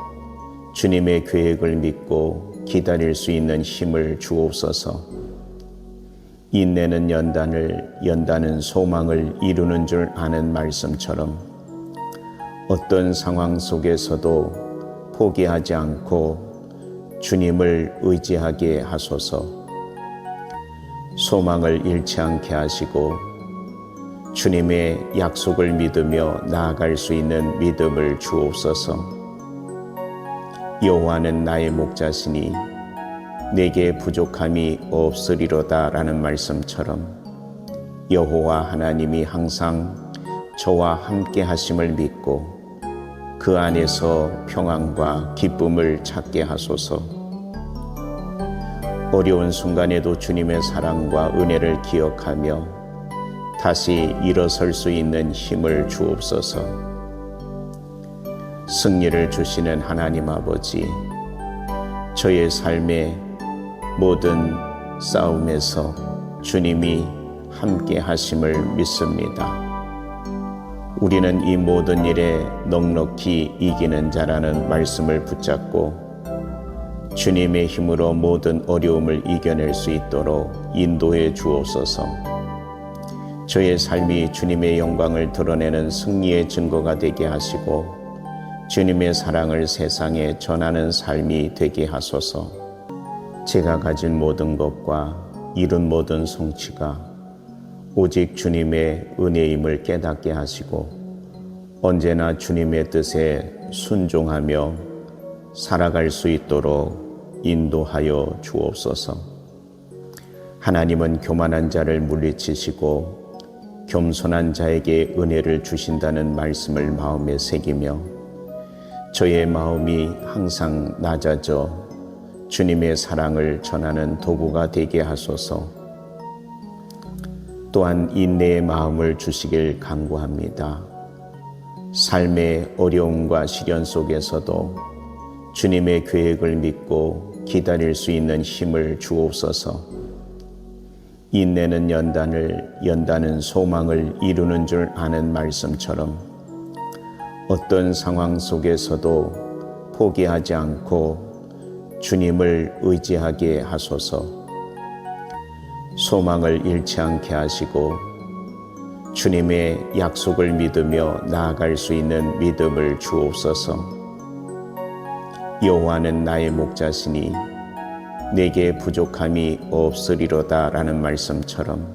주님의 계획을 믿고 기다릴 수 있는 힘을 주옵소서. 인내는 연단은 소망을 이루는 줄 아는 말씀처럼 어떤 상황 속에서도 포기하지 않고 주님을 의지하게 하소서. 소망을 잃지 않게 하시고 주님의 약속을 믿으며 나아갈 수 있는 믿음을 주옵소서. 여호와는 나의 목자시니 내게 부족함이 없으리로다 라는 말씀처럼 여호와 하나님이 항상 저와 함께 하심을 믿고 그 안에서 평안과 기쁨을 찾게 하소서. 어려운 순간에도 주님의 사랑과 은혜를 기억하며 다시 일어설 수 있는 힘을 주옵소서. 승리를 주시는 하나님 아버지, 저의 삶의 모든 싸움에서 주님이 함께 하심을 믿습니다. 우리는 이 모든 일에 넉넉히 이기는 자라는 말씀을 붙잡고 주님의 힘으로 모든 어려움을 이겨낼 수 있도록 인도해 주옵소서. 저의 삶이 주님의 영광을 드러내는 승리의 증거가 되게 하시고 주님의 사랑을 세상에 전하는 삶이 되게 하소서. 제가 가진 모든 것과 이룬 모든 성취가 오직 주님의 은혜임을 깨닫게 하시고 언제나 주님의 뜻에 순종하며 살아갈 수 있도록 인도하여 주옵소서. 하나님은 교만한 자를 물리치시고 겸손한 자에게 은혜를 주신다는 말씀을 마음에 새기며 저의 마음이 항상 낮아져 주님의 사랑을 전하는 도구가 되게 하소서. 또한 인내의 마음을 주시길 간구합니다. 삶의 어려움과 시련 속에서도 주님의 계획을 믿고 기다릴 수 있는 힘을 주옵소서. 인내는 연단은 소망을 이루는 줄 아는 말씀처럼 어떤 상황 속에서도 포기하지 않고 주님을 의지하게 하소서. 소망을 잃지 않게 하시고 주님의 약속을 믿으며 나아갈 수 있는 믿음을 주옵소서. 여호와는 나의 목자시니 내게 부족함이 없으리로다 라는 말씀처럼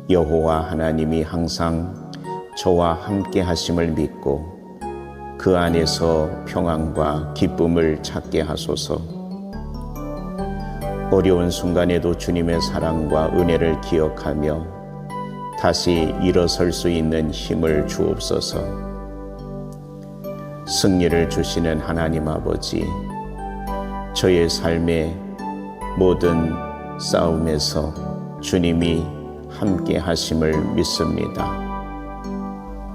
여호와 하나님이 항상 저와 함께 하심을 믿고 그 안에서 평안과 기쁨을 찾게 하소서. 어려운 순간에도 주님의 사랑과 은혜를 기억하며 다시 일어설 수 있는 힘을 주옵소서. 승리를 주시는 하나님 아버지, 저의 삶의 모든 싸움에서 주님이 함께 하심을 믿습니다.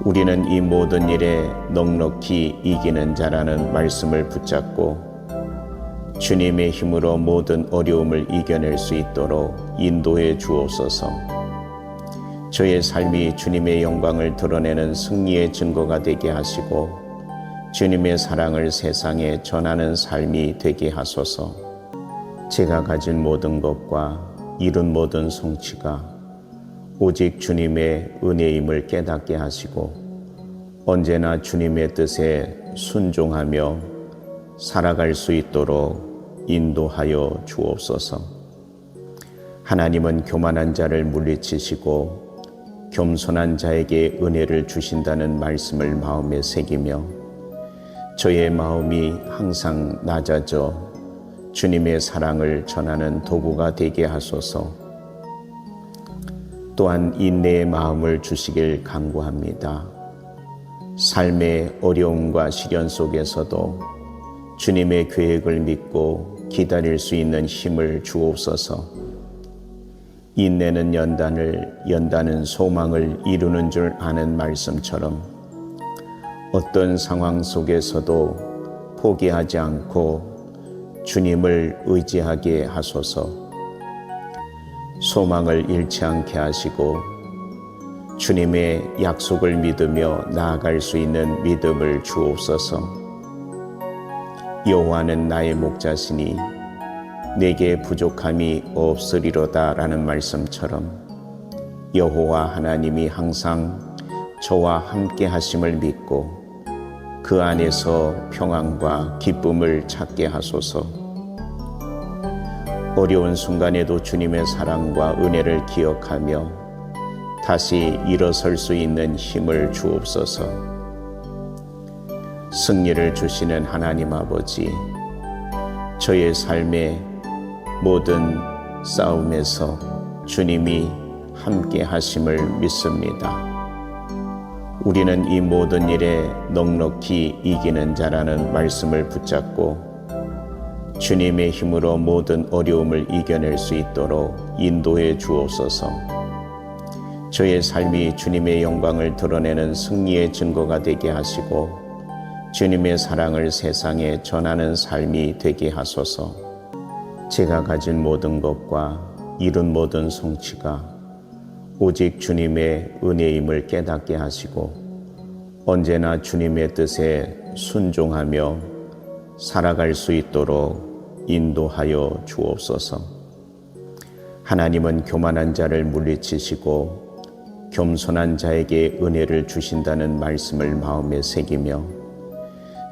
우리는 이 모든 일에 넉넉히 이기는 자라는 말씀을 붙잡고 주님의 힘으로 모든 어려움을 이겨낼 수 있도록 인도해 주옵소서. 저의 삶이 주님의 영광을 드러내는 승리의 증거가 되게 하시고 주님의 사랑을 세상에 전하는 삶이 되게 하소서. 제가 가진 모든 것과 이룬 모든 성취가 오직 주님의 은혜임을 깨닫게 하시고 언제나 주님의 뜻에 순종하며 살아갈 수 있도록 인도하여 주옵소서. 하나님은 교만한 자를 물리치시고 겸손한 자에게 은혜를 주신다는 말씀을 마음에 새기며 저의 마음이 항상 낮아져 주님의 사랑을 전하는 도구가 되게 하소서. 또한 인내의 마음을 주시길 간구합니다. 삶의 어려움과 시련 속에서도 주님의 계획을 믿고 기다릴 수 있는 힘을 주옵소서. 인내는 연단은 소망을 이루는 줄 아는 말씀처럼 어떤 상황 속에서도 포기하지 않고 주님을 의지하게 하소서. 소망을 잃지 않게 하시고 주님의 약속을 믿으며 나아갈 수 있는 믿음을 주옵소서. 여호와는 나의 목자시니 내게 부족함이 없으리로다 라는 말씀처럼 여호와 하나님이 항상 저와 함께 하심을 믿고 그 안에서 평안과 기쁨을 찾게 하소서. 어려운 순간에도 주님의 사랑과 은혜를 기억하며 다시 일어설 수 있는 힘을 주옵소서. 승리를 주시는 하나님 아버지, 저의 삶의 모든 싸움에서 주님이 함께 하심을 믿습니다. 우리는 이 모든 일에 넉넉히 이기는 자라는 말씀을 붙잡고 주님의 힘으로 모든 어려움을 이겨낼 수 있도록 인도해 주옵소서. 저의 삶이 주님의 영광을 드러내는 승리의 증거가 되게 하시고 주님의 사랑을 세상에 전하는 삶이 되게 하소서. 제가 가진 모든 것과 이룬 모든 성취가 오직 주님의 은혜임을 깨닫게 하시고 언제나 주님의 뜻에 순종하며 살아갈 수 있도록 인도하여 주옵소서. 하나님은 교만한 자를 물리치시고 겸손한 자에게 은혜를 주신다는 말씀을 마음에 새기며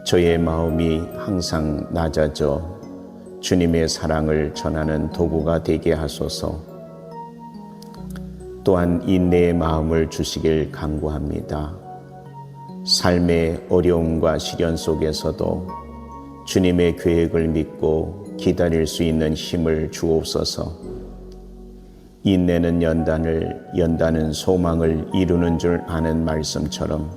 저의 마음이 항상 낮아져 주님의 사랑을 전하는 도구가 되게 하소서. 또한 인내의 마음을 주시길 간구합니다. 삶의 어려움과 시련 속에서도 주님의 계획을 믿고 기다릴 수 있는 힘을 주옵소서. 인내는 연단은 소망을 이루는 줄 아는 말씀처럼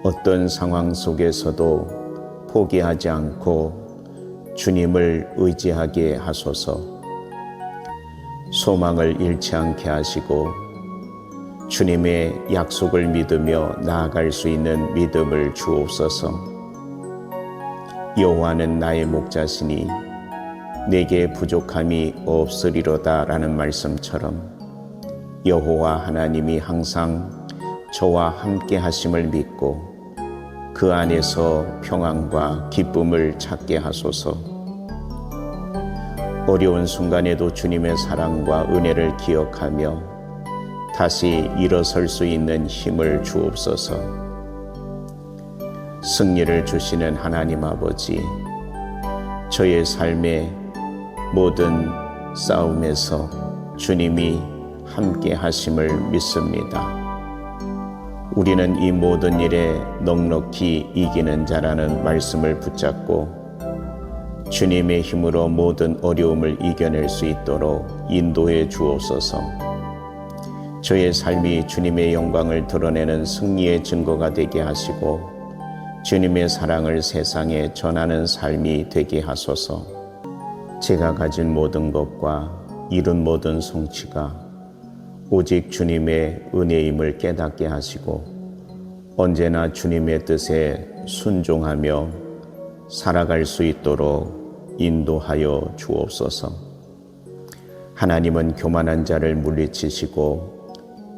어떤 상황 속에서도 포기하지 않고 주님을 의지하게 하소서. 소망을 잃지 않게 하시고 주님의 약속을 믿으며 나아갈 수 있는 믿음을 주옵소서. 여호와는 나의 목자시니 내게 부족함이 없으리로다 라는 말씀처럼 여호와 하나님이 항상 저와 함께 하심을 믿고 그 안에서 평안과 기쁨을 찾게 하소서. 어려운 순간에도 주님의 사랑과 은혜를 기억하며 다시 일어설 수 있는 힘을 주옵소서. 승리를 주시는 하나님 아버지, 저의 삶의 모든 싸움에서 주님이 함께 하심을 믿습니다. 우리는 이 모든 일에 넉넉히 이기는 자라는 말씀을 붙잡고 주님의 힘으로 모든 어려움을 이겨낼 수 있도록 인도해 주옵소서. 저의 삶이 주님의 영광을 드러내는 승리의 증거가 되게 하시고 주님의 사랑을 세상에 전하는 삶이 되게 하소서. 제가 가진 모든 것과 이룬 모든 성취가 오직 주님의 은혜임을 깨닫게 하시고 언제나 주님의 뜻에 순종하며 살아갈 수 있도록 인도하여 주옵소서. 하나님은 교만한 자를 물리치시고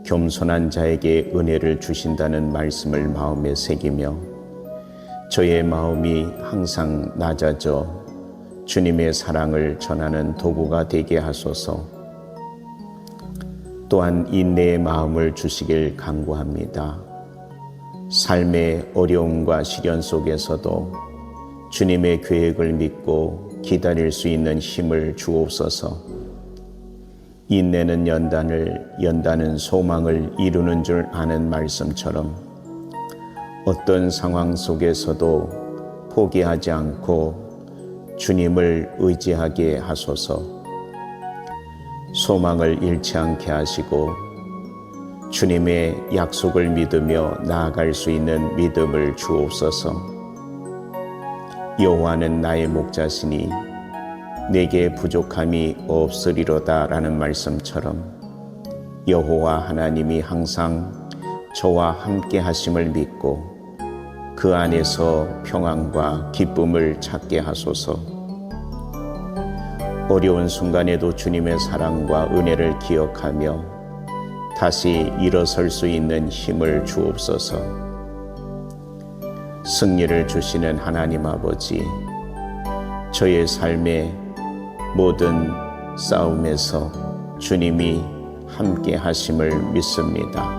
겸손한 자에게 은혜를 주신다는 말씀을 마음에 새기며 저의 마음이 항상 낮아져 주님의 사랑을 전하는 도구가 되게 하소서. 또한 인내의 마음을 주시길 간구합니다. 삶의 어려움과 시련 속에서도 주님의 계획을 믿고 기다릴 수 있는 힘을 주옵소서. 인내는 연단은 소망을 이루는 줄 아는 말씀처럼 어떤 상황 속에서도 포기하지 않고 주님을 의지하게 하소서. 소망을 잃지 않게 하시고 주님의 약속을 믿으며 나아갈 수 있는 믿음을 주옵소서. 여호와는 나의 목자시니 내게 부족함이 없으리로다 라는 말씀처럼 여호와 하나님이 항상 저와 함께 하심을 믿고 그 안에서 평안과 기쁨을 찾게 하소서. 어려운 순간에도 주님의 사랑과 은혜를 기억하며 다시 일어설 수 있는 힘을 주옵소서. 승리를 주시는 하나님 아버지, 저의 삶의 모든 싸움에서 주님이 함께 하심을 믿습니다.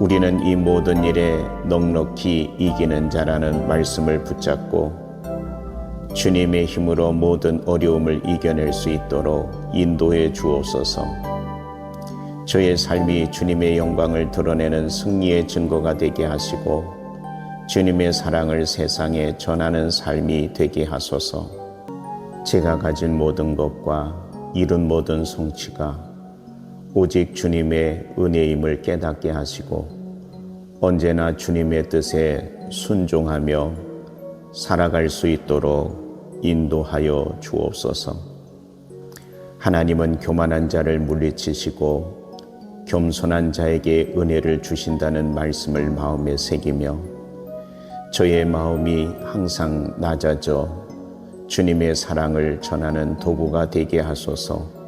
우리는 이 모든 일에 넉넉히 이기는 자라는 말씀을 붙잡고 주님의 힘으로 모든 어려움을 이겨낼 수 있도록 인도해 주옵소서. 저의 삶이 주님의 영광을 드러내는 승리의 증거가 되게 하시고 주님의 사랑을 세상에 전하는 삶이 되게 하소서. 제가 가진 모든 것과 이룬 모든 성취가 오직 주님의 은혜임을 깨닫게 하시고 언제나 주님의 뜻에 순종하며 살아갈 수 있도록 인도하여 주옵소서. 하나님은 교만한 자를 물리치시고 겸손한 자에게 은혜를 주신다는 말씀을 마음에 새기며 저의 마음이 항상 낮아져 주님의 사랑을 전하는 도구가 되게 하소서.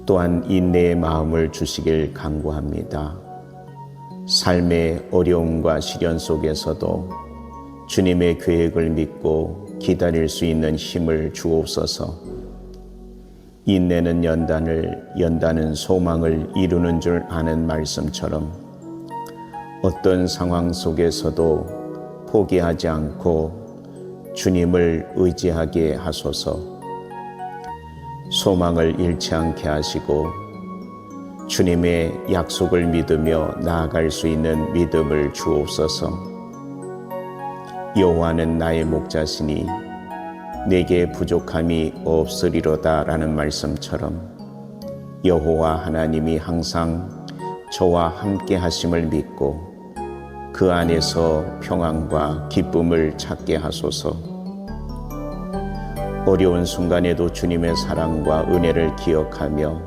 또한 인내의 마음을 주시길 간구합니다. 삶의 어려움과 시련 속에서도 주님의 계획을 믿고 기다릴 수 있는 힘을 주옵소서. 인내는 연단은 소망을 이루는 줄 아는 말씀처럼 어떤 상황 속에서도 포기하지 않고 주님을 의지하게 하소서. 소망을 잃지 않게 하시고 주님의 약속을 믿으며 나아갈 수 있는 믿음을 주옵소서. 여호와는 나의 목자시니 내게 부족함이 없으리로다 라는 말씀처럼 여호와 하나님이 항상 저와 함께 하심을 믿고 그 안에서 평안과 기쁨을 찾게 하소서. 어려운 순간에도 주님의 사랑과 은혜를 기억하며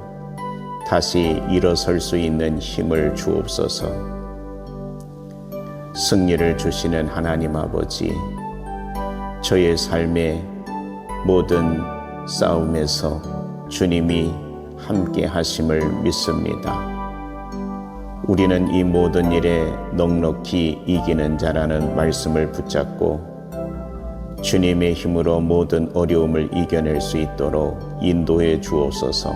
다시 일어설 수 있는 힘을 주옵소서. 승리를 주시는 하나님 아버지, 저의 삶의 모든 싸움에서 주님이 함께 하심을 믿습니다. 우리는 이 모든 일에 넉넉히 이기는 자라는 말씀을 붙잡고 주님의 힘으로 모든 어려움을 이겨낼 수 있도록 인도해 주옵소서.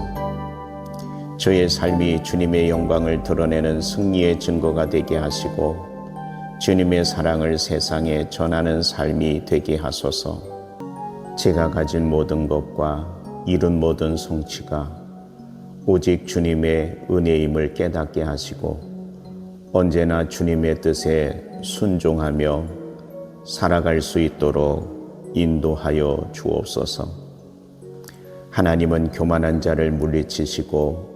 저의 삶이 주님의 영광을 드러내는 승리의 증거가 되게 하시고 주님의 사랑을 세상에 전하는 삶이 되게 하소서. 제가 가진 모든 것과 이룬 모든 성취가 오직 주님의 은혜임을 깨닫게 하시고 언제나 주님의 뜻에 순종하며 살아갈 수 있도록 인도하여 주옵소서. 하나님은 교만한 자를 물리치시고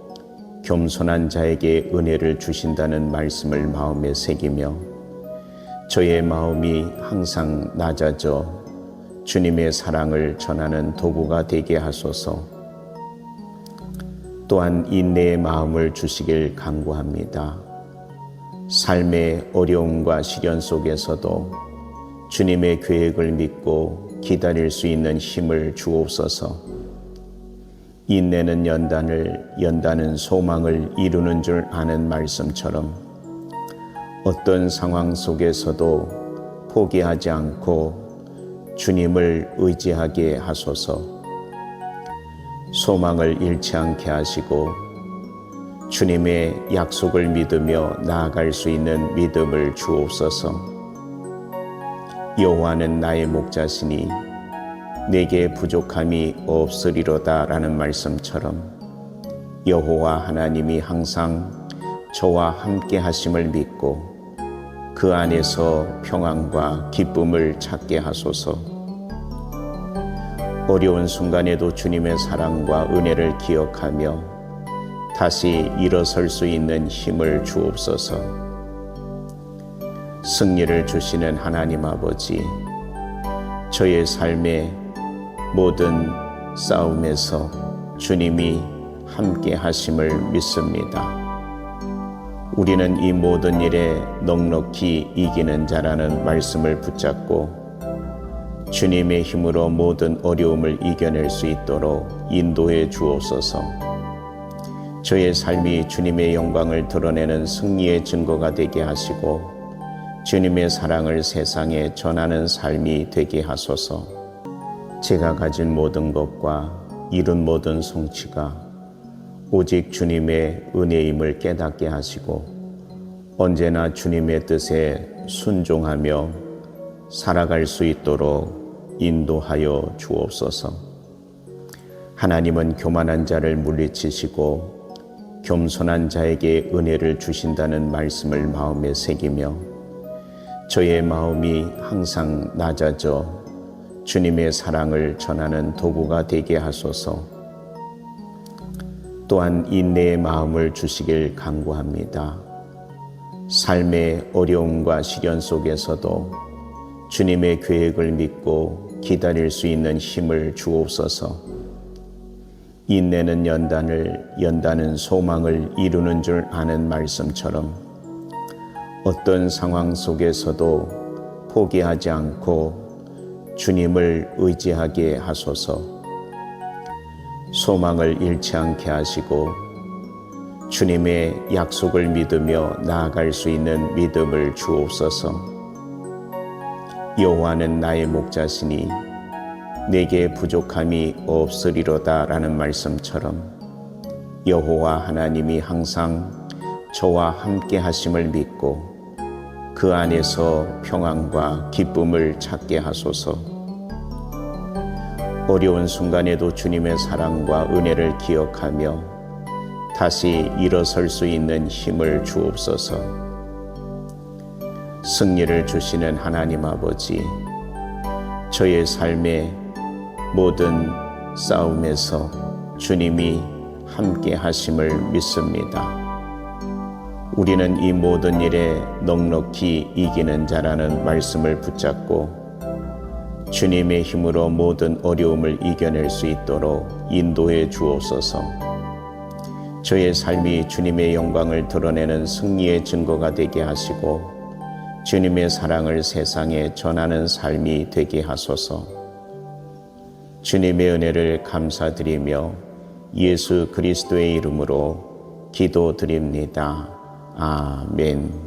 겸손한 자에게 은혜를 주신다는 말씀을 마음에 새기며 저의 마음이 항상 낮아져 주님의 사랑을 전하는 도구가 되게 하소서. 또한 인내의 마음을 주시길 간구합니다. 삶의 어려움과 시련 속에서도 주님의 계획을 믿고 기다릴 수 있는 힘을 주옵소서. 인내는 연단은 소망을 이루는 줄 아는 말씀처럼 어떤 상황 속에서도 포기하지 않고 주님을 의지하게 하소서. 소망을 잃지 않게 하시고 주님의 약속을 믿으며 나아갈 수 있는 믿음을 주옵소서. 여호와는 나의 목자시니 내게 부족함이 없으리로다 라는 말씀처럼 여호와 하나님이 항상 저와 함께 하심을 믿고 그 안에서 평안과 기쁨을 찾게 하소서. 어려운 순간에도 주님의 사랑과 은혜를 기억하며 다시 일어설 수 있는 힘을 주옵소서. 승리를 주시는 하나님 아버지, 저의 삶의 모든 싸움에서 주님이 함께 하심을 믿습니다. 우리는 이 모든 일에 넉넉히 이기는 자라는 말씀을 붙잡고 주님의 힘으로 모든 어려움을 이겨낼 수 있도록 인도해 주옵소서. 저의 삶이 주님의 영광을 드러내는 승리의 증거가 되게 하시고 주님의 사랑을 세상에 전하는 삶이 되게 하소서. 제가 가진 모든 것과 이룬 모든 성취가 오직 주님의 은혜임을 깨닫게 하시고 언제나 주님의 뜻에 순종하며 살아갈 수 있도록 인도하여 주옵소서. 하나님은 교만한 자를 물리치시고 겸손한 자에게 은혜를 주신다는 말씀을 마음에 새기며 저의 마음이 항상 낮아져 주님의 사랑을 전하는 도구가 되게 하소서. 또한 인내의 마음을 주시길 간구합니다. 삶의 어려움과 시련 속에서도 주님의 계획을 믿고 기다릴 수 있는 힘을 주옵소서. 인내는 연단은 소망을 이루는 줄 아는 말씀처럼 어떤 상황 속에서도 포기하지 않고 주님을 의지하게 하소서. 소망을 잃지 않게 하시고 주님의 약속을 믿으며 나아갈 수 있는 믿음을 주옵소서. 여호와는 나의 목자시니 내게 부족함이 없으리로다 라는 말씀처럼 여호와 하나님이 항상 저와 함께 하심을 믿고 그 안에서 평안과 기쁨을 찾게 하소서. 어려운 순간에도 주님의 사랑과 은혜를 기억하며 다시 일어설 수 있는 힘을 주옵소서. 승리를 주시는 하나님 아버지, 저의 삶의 모든 싸움에서 주님이 함께 하심을 믿습니다. 우리는 이 모든 일에 넉넉히 이기는 자라는 말씀을 붙잡고 주님의 힘으로 모든 어려움을 이겨낼 수 있도록 인도해 주옵소서. 저의 삶이 주님의 영광을 드러내는 승리의 증거가 되게 하시고 주님의 사랑을 세상에 전하는 삶이 되게 하소서. 주님의 은혜를 감사드리며 예수 그리스도의 이름으로 기도드립니다. 아멘.